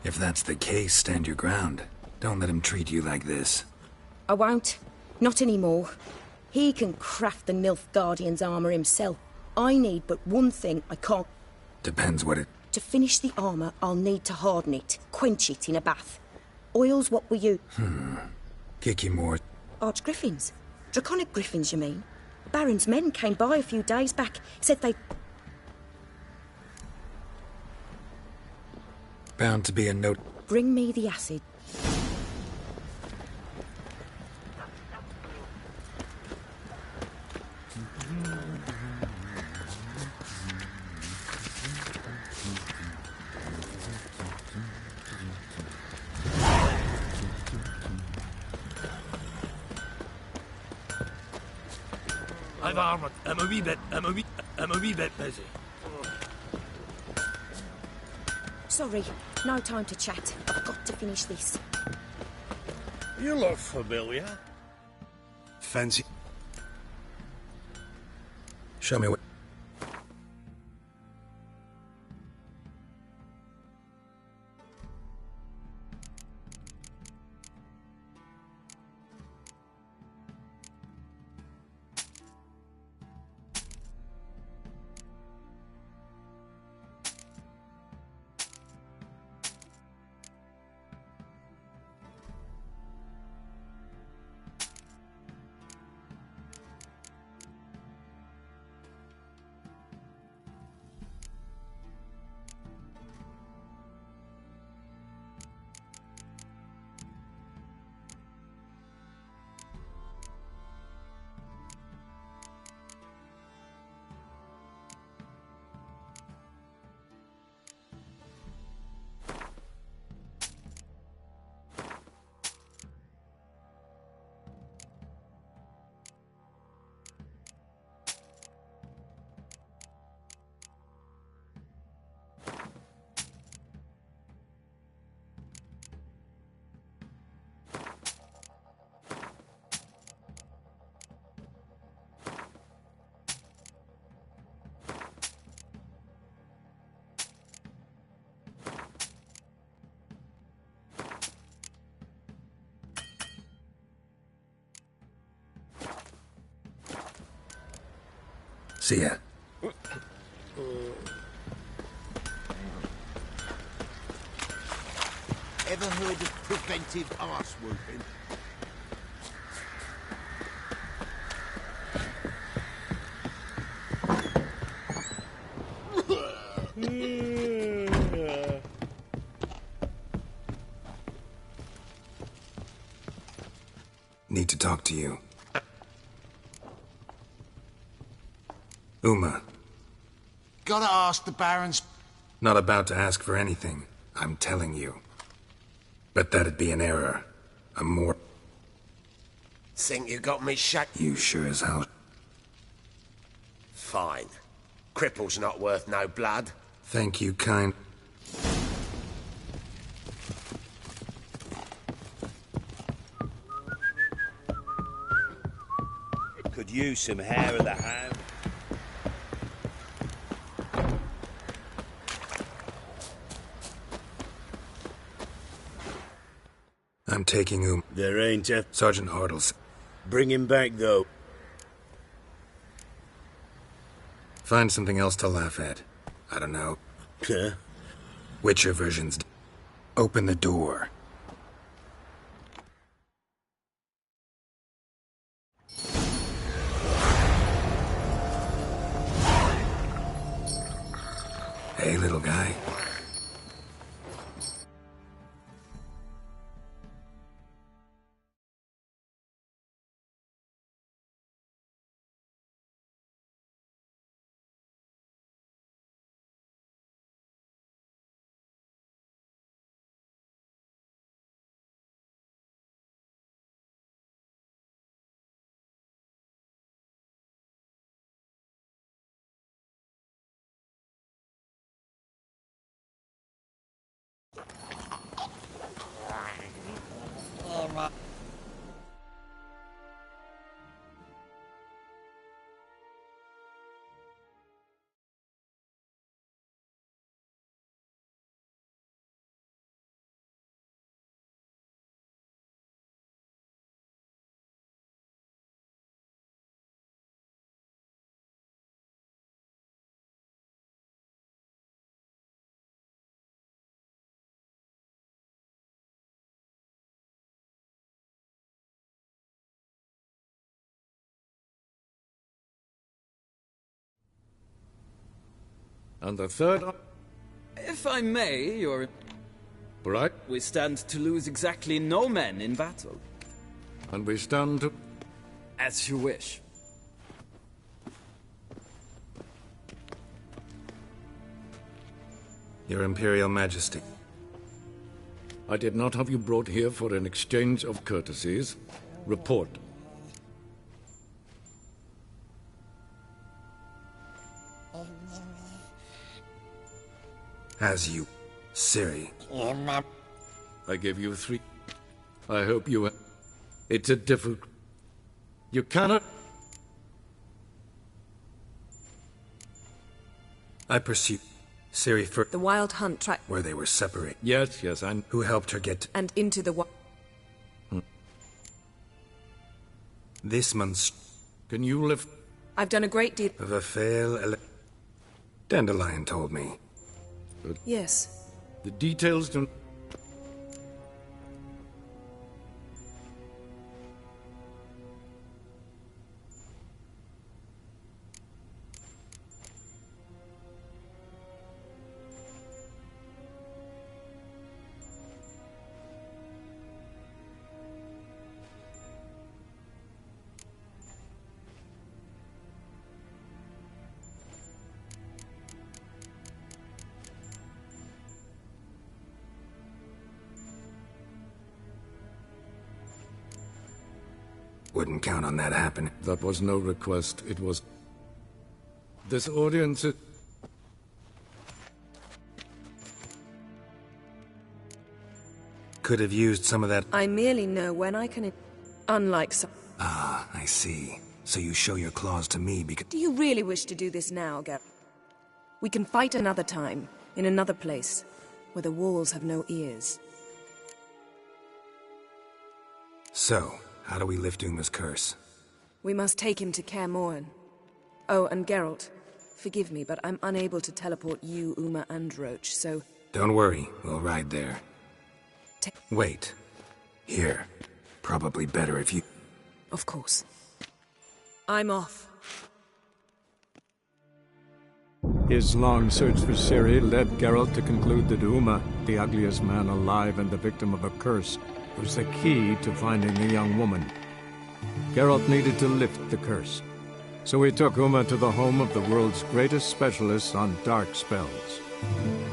If that's the case, stand your ground. Don't let him treat you like this. I won't. Not anymore. He can craft the Nilfgaardian's armour himself. I need but one thing I can't... Depends what it... To finish the armour, I'll need to harden it, quench it in a bath. Oils what were you... Kick you more... Archgriffins? Draconic griffins, you mean? Baron's men came by a few days back, said they... Bound to be a note... Bring me the acid. I've armoured. I'm a wee bit busy. Sorry, no time to chat. I've got to finish this. You look familiar. Fancy... Show me what... See ya. Ever heard of preventive arse whooping? Need to talk to you. Uma. Gotta ask the Baron's... Not about to ask for anything. I'm telling you. But that'd be an error. A more... Think you got me shut? You sure as hell... Fine. Cripple's not worth no blood. Thank you, kind... Could use some hair of the hound. I'm taking There ain't a... Sergeant Hartles. Bring him back, though. Find something else to laugh at. I don't know. Huh? Witcher versions. Open the door. Hey, little guy. And the third... If I may, Your... Right. We stand to lose exactly no men in battle. And we stand to... As you wish. Your Imperial Majesty. I did not have you brought here for an exchange of courtesies. Report. As you, Ciri. I gave you 3. I hope you... It's a difficult... You cannot... I pursue Ciri for... The Wild Hunt track... Where they were separate. Yes, and... Who helped her get... And into the... This month's... Can you lift... I've done a great deal... Of a fail... Dandelion told me. Yes. The details don't... Wouldn't count on that happening. That was no request, it was... This audience is... Could have used some of that... I merely know when I can... Unlike some... Ah, I see. So you show your claws to me because... Do you really wish to do this now, Garrett? We can fight another time, in another place, where the walls have no ears. So, how do we lift Uma's curse? We must take him to Kaer Morhen. Oh, and Geralt, forgive me, but I'm unable to teleport you, Uma, and Roach, so... Don't worry, we'll ride there. Wait. Here. Probably better if you... Of course. I'm off. His long search for Ciri led Geralt to conclude that Uma, the ugliest man alive and the victim of a curse, was the key to finding the young woman. Geralt needed to lift the curse, so he took Uma to the home of the world's greatest specialist on dark spells,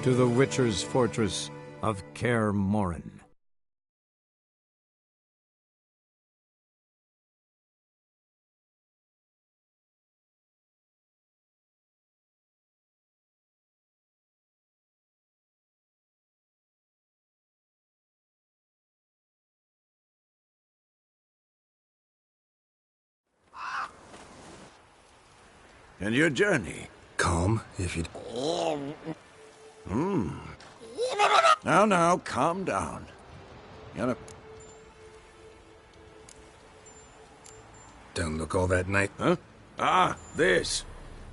to the Witcher's fortress of Kaer Morhen. And your journey? Calm, if you'd... Now, calm down. You're Don't look all that nice. Huh? Ah, this.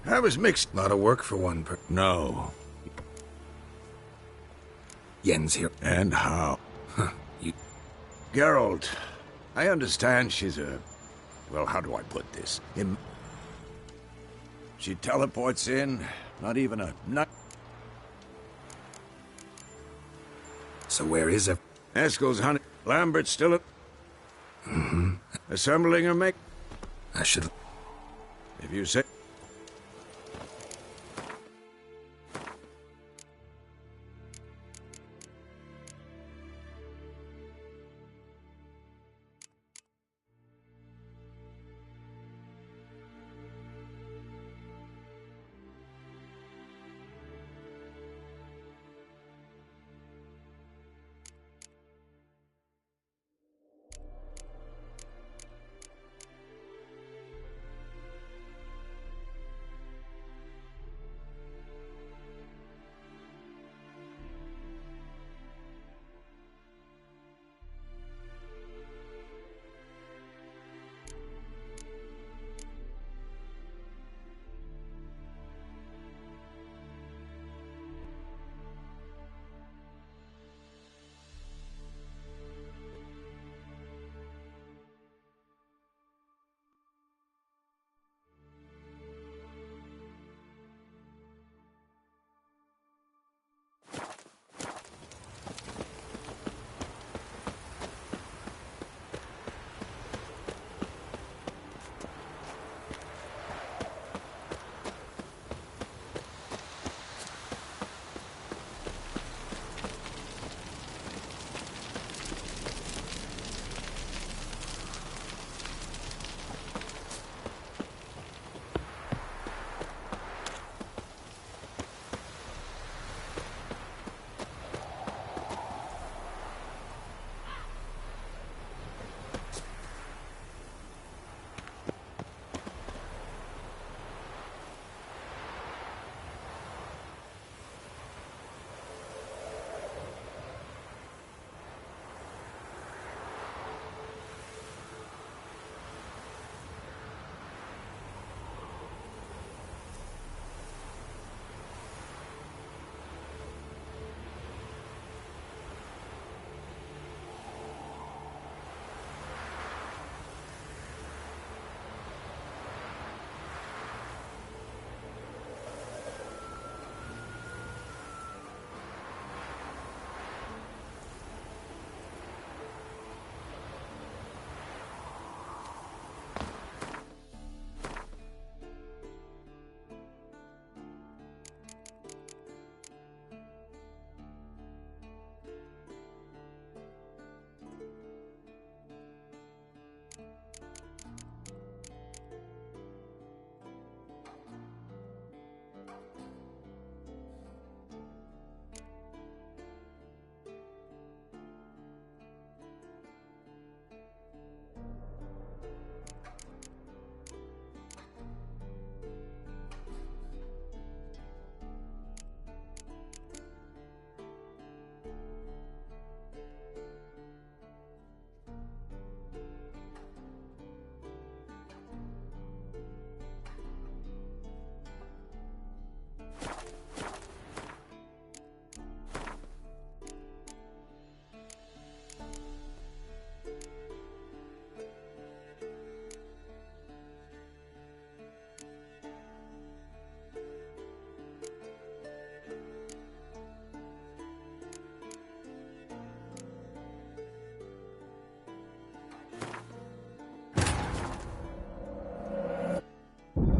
I was mixed. Lot of work for one per... No. Yen's here. And how? Huh, you... Geralt, I understand she's a... Well, how do I put this? She teleports in, not even a nut. So where is it? Eskel's honey. Lambert's still at... Assembling her make... I should... If you say...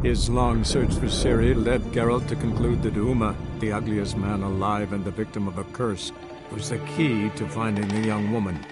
His long search for Ciri led Geralt to conclude that Uma, the ugliest man alive and the victim of a curse, was the key to finding the young woman.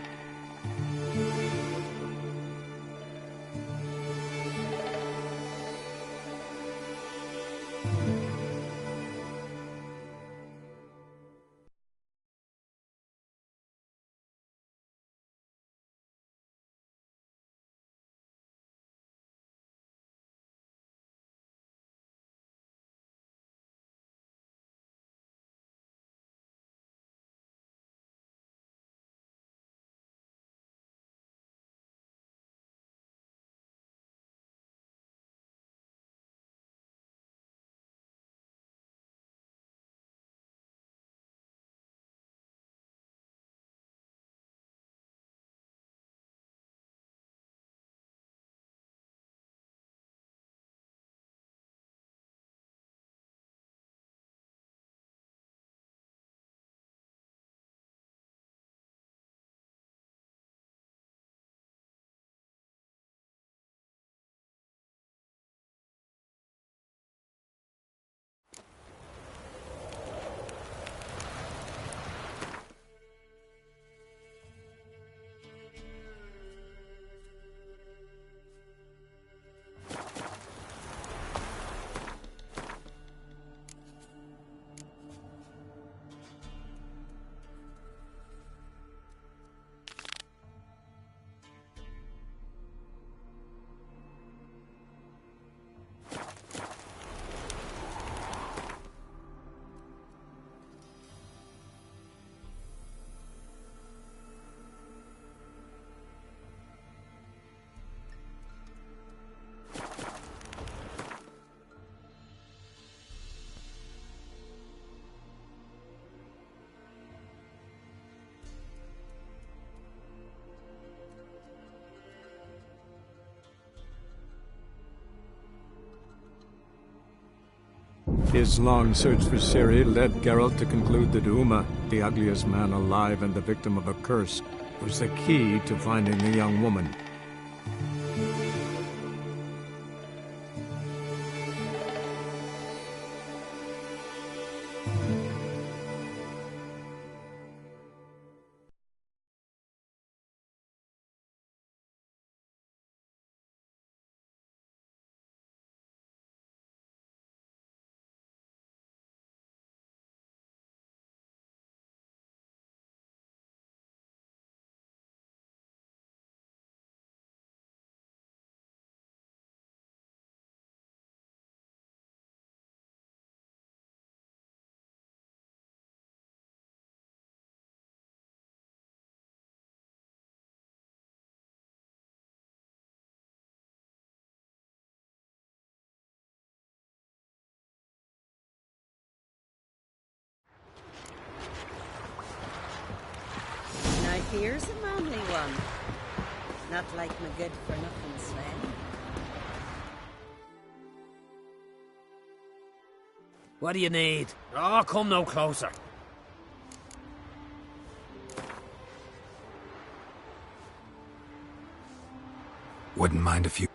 His long search for Ciri led Geralt to conclude that Uma, the ugliest man alive and the victim of a curse, was the key to finding the young woman. Here's a manly one. Not like my good-for-nothing sled. What do you need? Oh, come no closer. Wouldn't mind if you...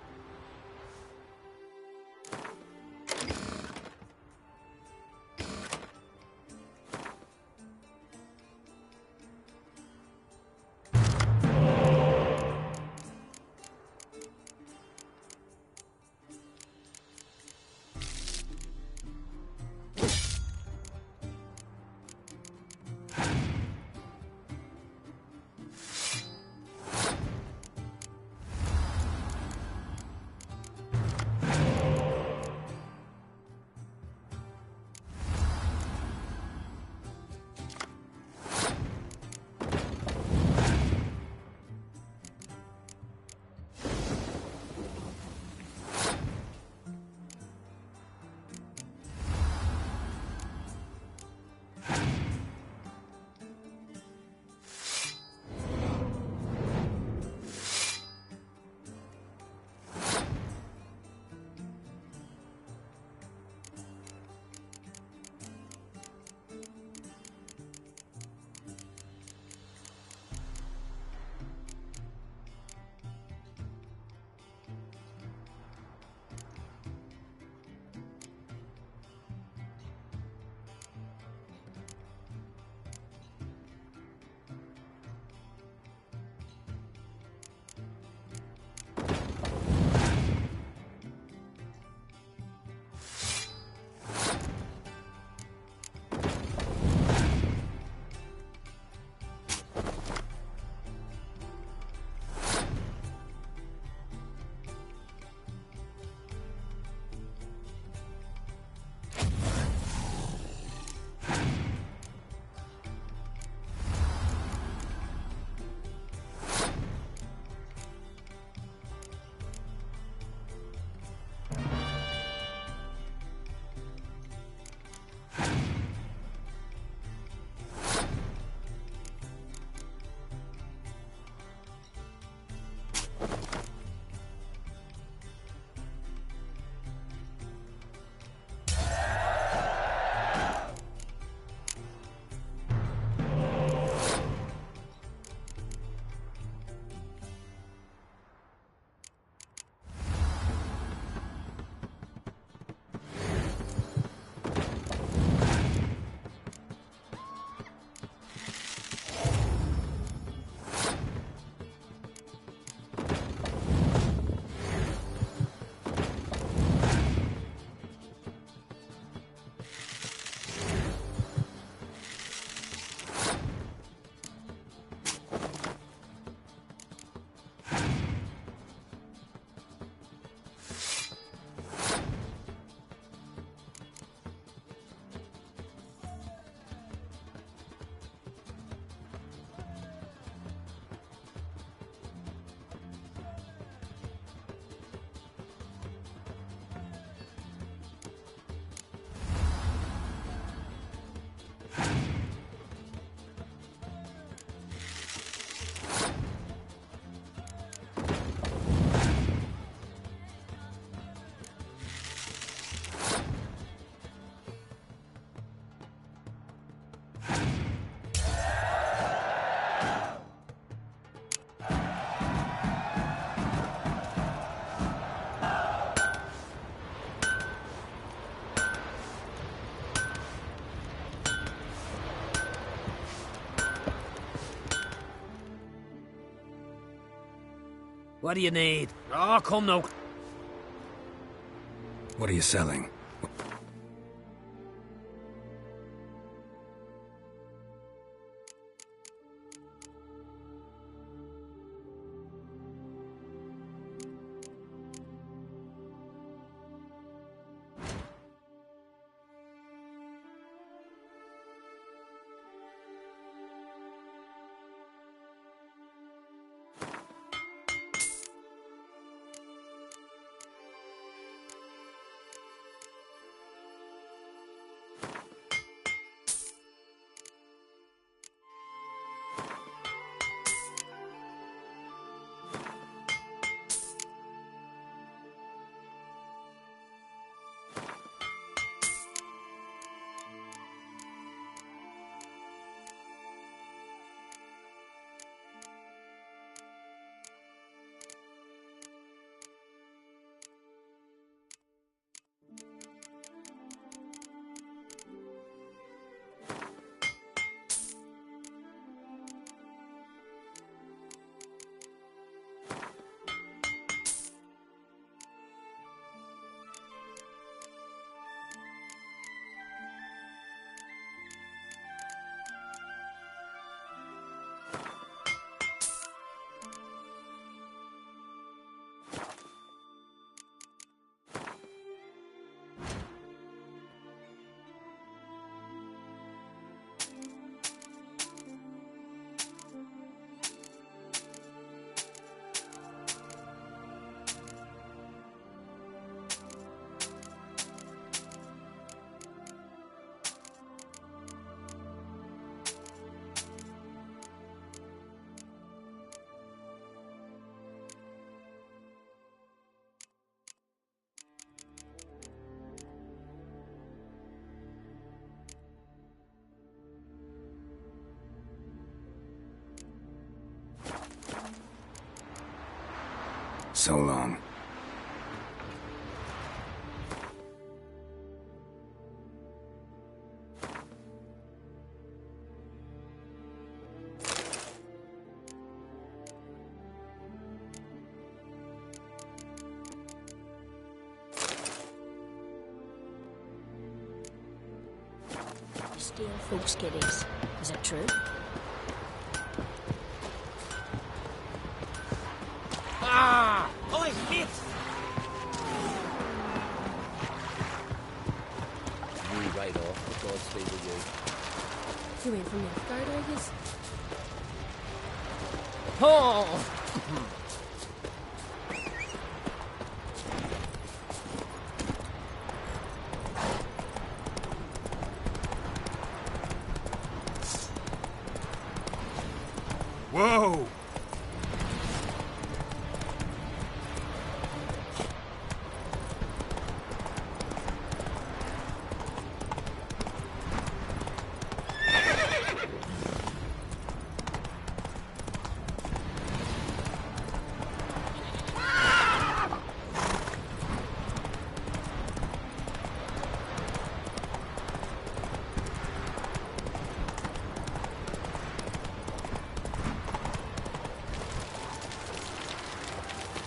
What do you need? Oh, come now. What are you selling? So long. Steal folks' kiddies. Is that true? Ah! I hit! You right off, but God stay with You ain't from Nilfgaard, are yous? Oh! Whoa!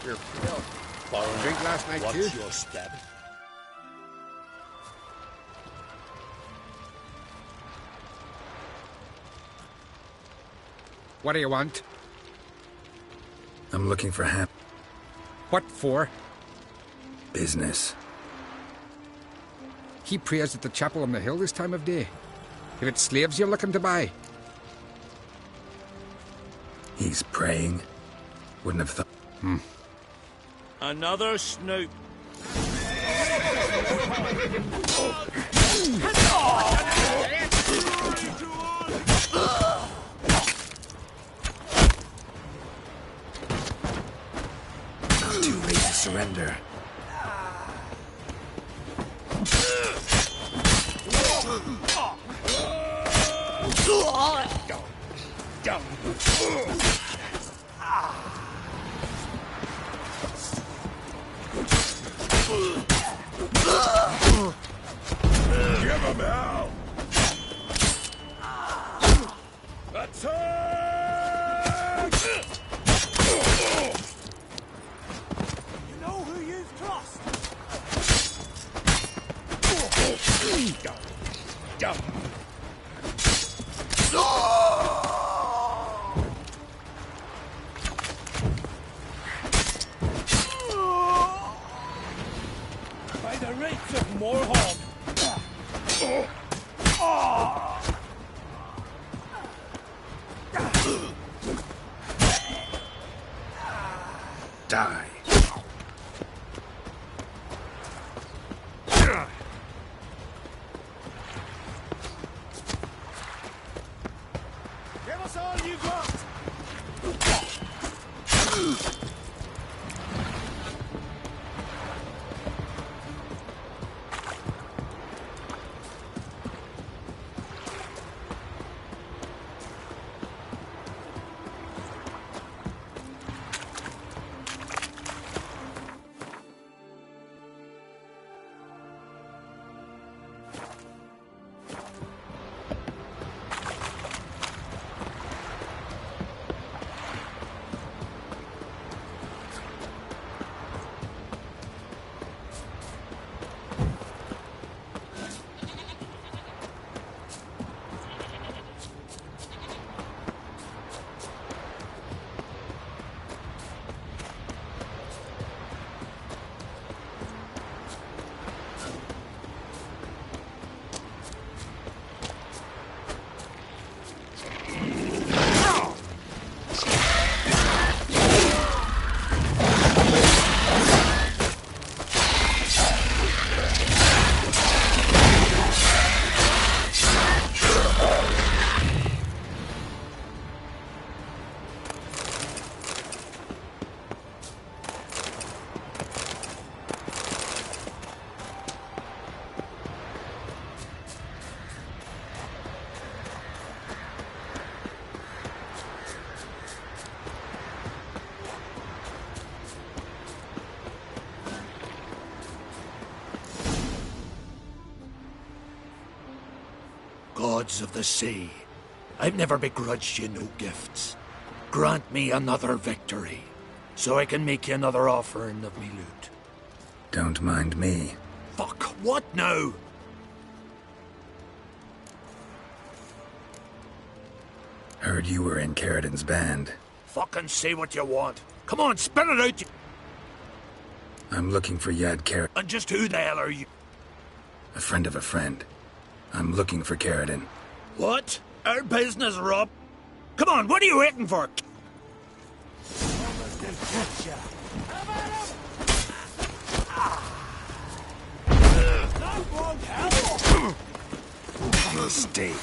Your borrowed drink last night, Watch too? your step. What do you want? I'm looking for Ham. What for? Business. He prays at the chapel on the hill this time of day. If it's slaves you're looking to buy. He's praying. Wouldn't have thought. Another snoop. Too late to surrender. Give him hell! Attack! By the rates of Morhog! Die. Give us all you got! Gods of the sea, I've never begrudged you no gifts. Grant me another victory, so I can make you another offering of me loot. Don't mind me. Fuck, what now? Heard you were in Carradin's band. Fucking say what you want. Come on, spit it out, you... I'm looking for Yad Carradin. And just who the hell are you? A friend of a friend. I'm looking for Carradin. What? Our business, Rob? Come on, what are you waiting for? Mistake.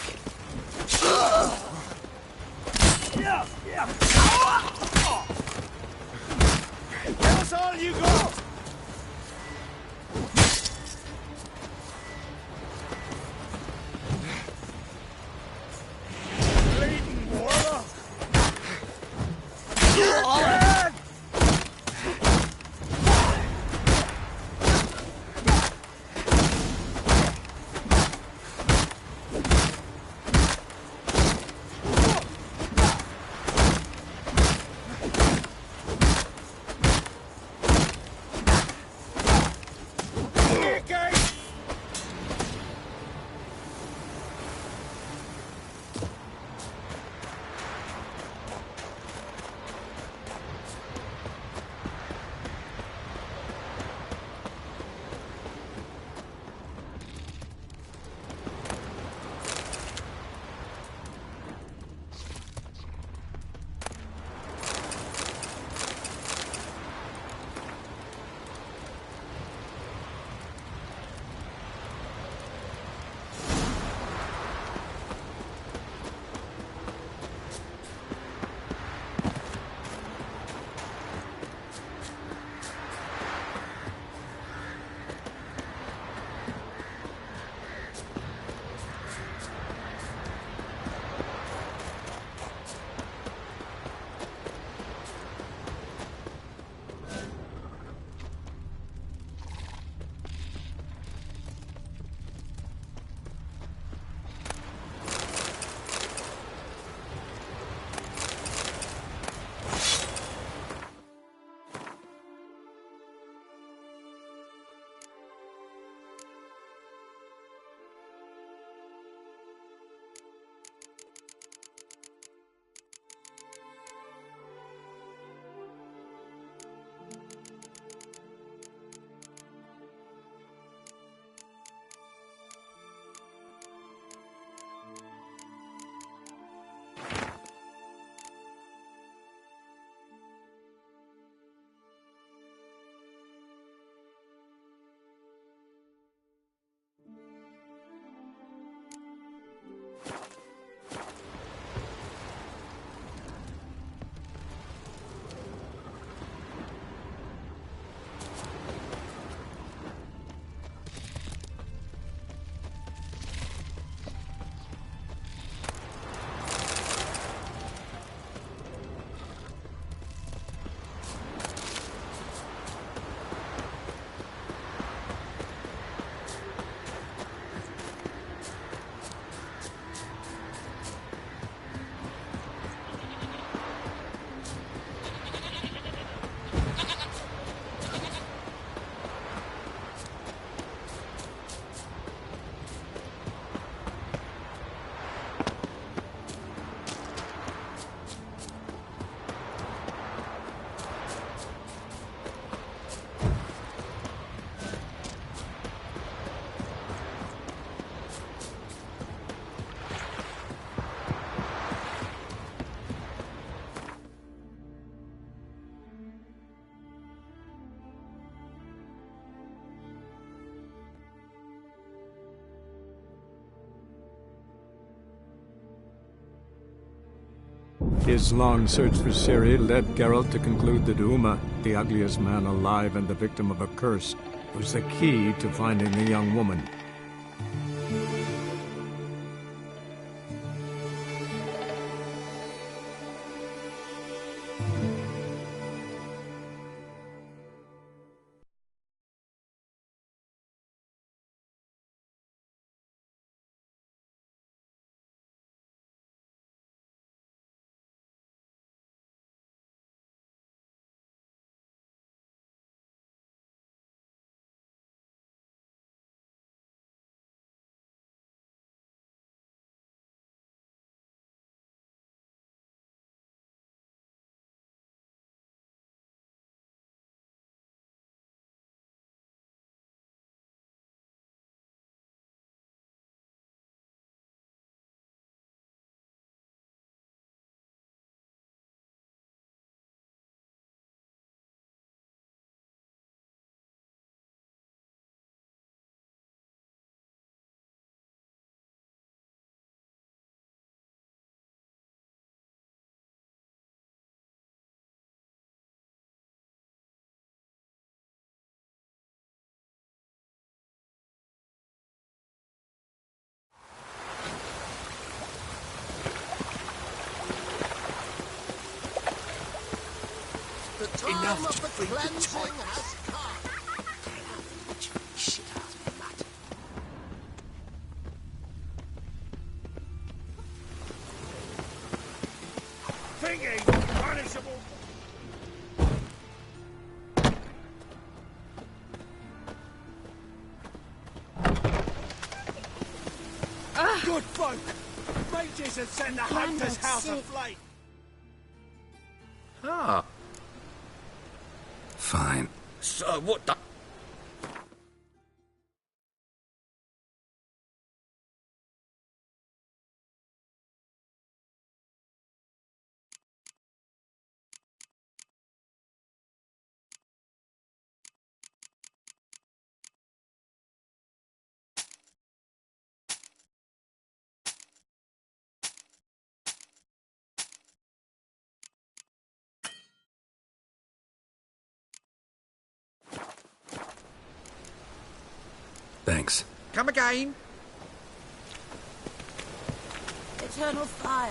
Give us all you got! Bleeding warlock! His long search for Ciri led Geralt to conclude that Uma, the ugliest man alive and the victim of a curse, was the key to finding the young woman. Enough to free the toilets. Thingy! Punishable! Good folk! Mages have sent the hunter's house aflame! Ah. Fine. So what the... Thanks. Come again? Eternal fire,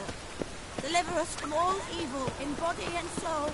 deliver us from all evil in body and soul.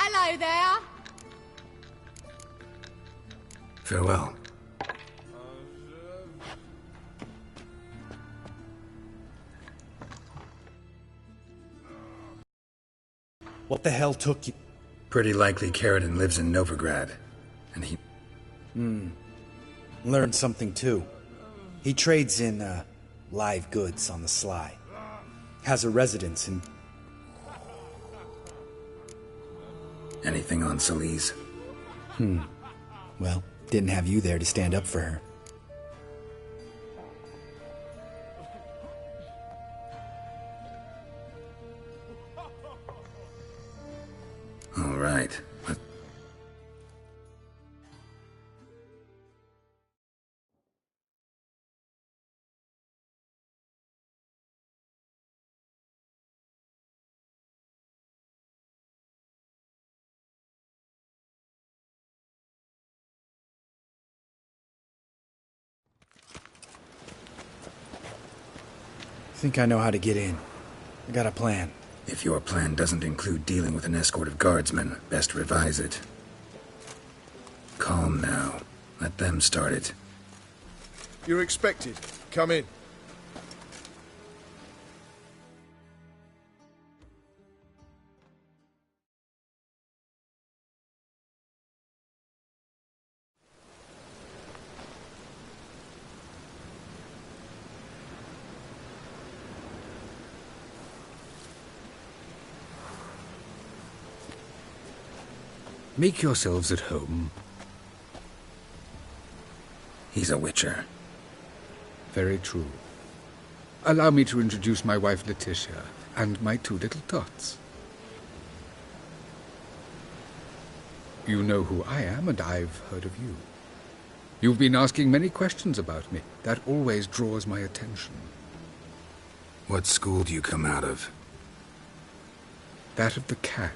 Hello there. Farewell. What the hell took you? Pretty likely Carradine lives in Novigrad, and he... Learned something too. He trades in, live goods on the sly. Has a residence in... Anything on Celise? Well, didn't have you there to stand up for her. All right. Think I know how to get in. I got a plan. If your plan doesn't include dealing with an escort of guardsmen, best revise it. Calm now. Let them start it. You're expected. Come in. Make yourselves at home. He's a witcher. Very true. Allow me to introduce my wife Letitia and my two little tots. You know who I am, and I've heard of you. You've been asking many questions about me. That always draws my attention. What school do you come out of? That of the cat.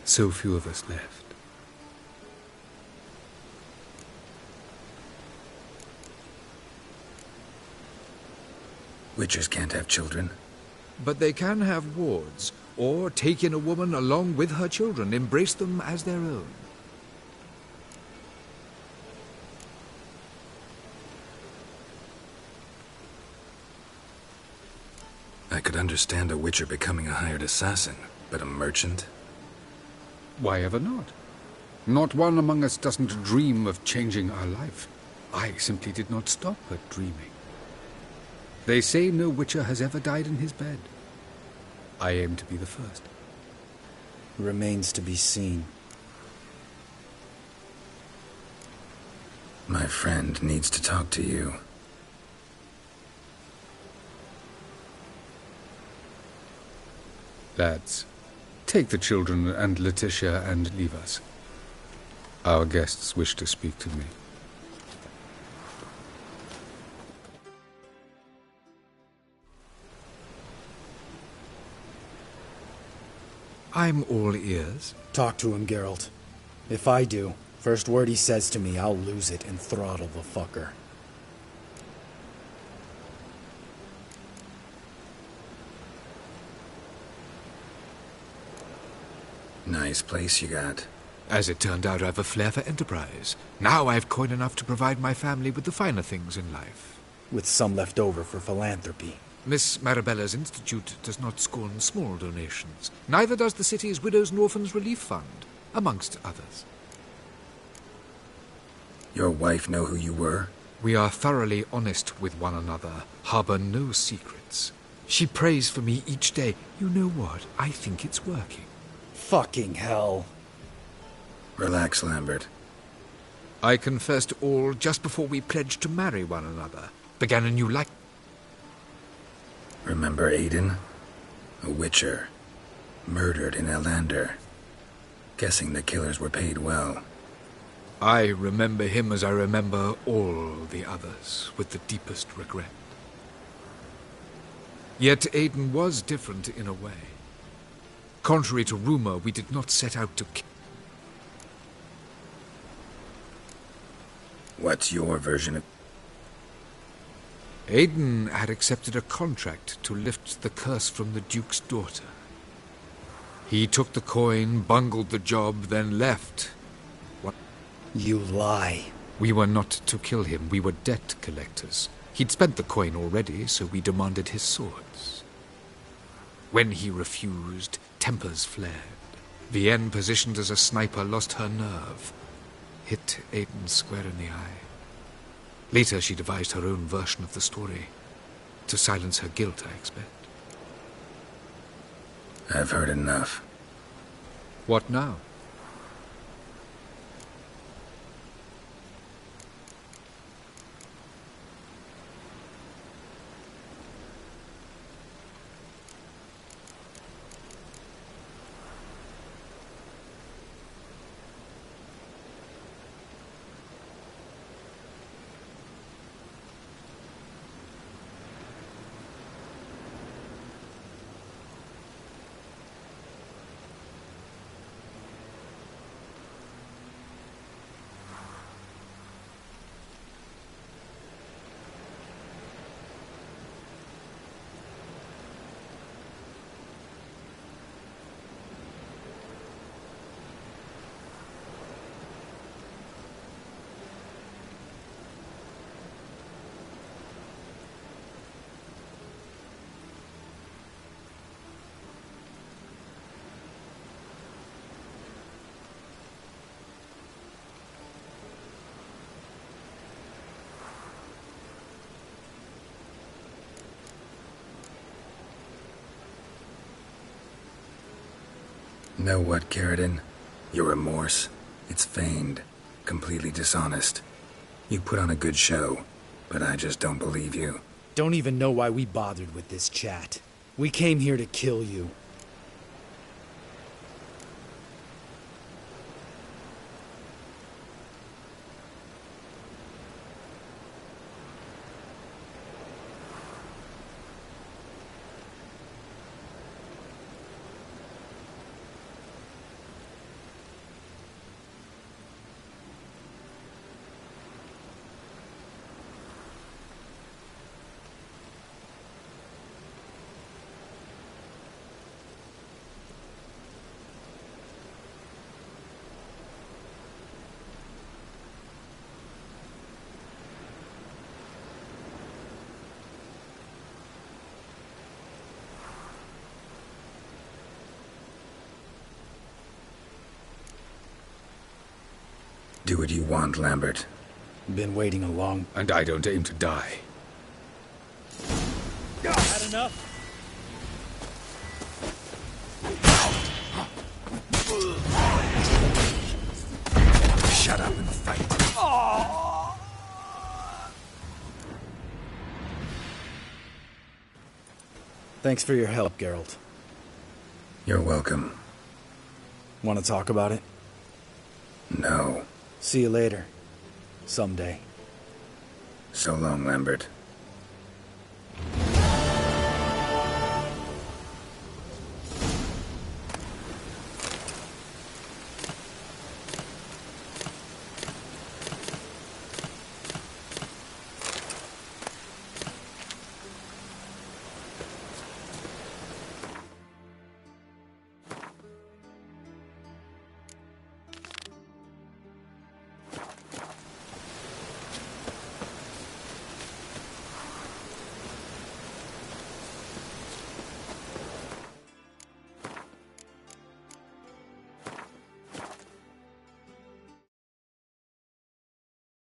So few of us left. Witchers can't have children. But they can have wards, or take in a woman along with her children, embrace them as their own. I could understand a witcher becoming a hired assassin, but a merchant? Why ever not? Not one among us doesn't dream of changing our life. I simply did not stop at dreaming. They say no witcher has ever died in his bed. I aim to be the first. Remains to be seen. My friend needs to talk to you. Lads, take the children and Letitia and leave us. Our guests wish to speak to me. I'm all ears. Talk to him, Geralt. If I do, first word he says to me, I'll lose it and throttle the fucker. Nice place you got. As it turned out, I've a flair for enterprise. Now I've coin enough to provide my family with the finer things in life. With some left over for philanthropy. Miss Marabella's institute does not scorn small donations. Neither does the city's Widows and Orphans Relief Fund, amongst others. Your wife know who you were? We are thoroughly honest with one another, harbor no secrets. She prays for me each day. You know what? I think it's working. Fucking hell. Relax, Lambert. I confessed all just before we pledged to marry one another. Began a new life. Remember Aiden? A witcher. Murdered in Elander. Guessing the killers were paid well. I remember him as I remember all the others, with the deepest regret. Yet Aiden was different in a way. Contrary to rumor, we did not set out to kill. What's your version of... Aiden had accepted a contract to lift the curse from the Duke's daughter. He took the coin, bungled the job, then left. What? You lie. We were not to kill him. We were debt collectors. He'd spent the coin already, so we demanded his swords. When he refused, tempers flared. Vienne, positioned as a sniper, lost her nerve. Hit Aiden square in the eye. Later, she devised her own version of the story. To silence her guilt, I expect. I've heard enough. What now? Know what, Carradine? Your remorse? It's feigned. Completely dishonest. You put on a good show, but I just don't believe you. Don't even know why we bothered with this chat. We came here to kill you. Do what you want, Lambert. Been waiting a long... And I don't aim to die. Had enough? Shut up and fight. Thanks for your help, Geralt. You're welcome. Want to talk about it? No. See you later. Someday. So long, Lambert.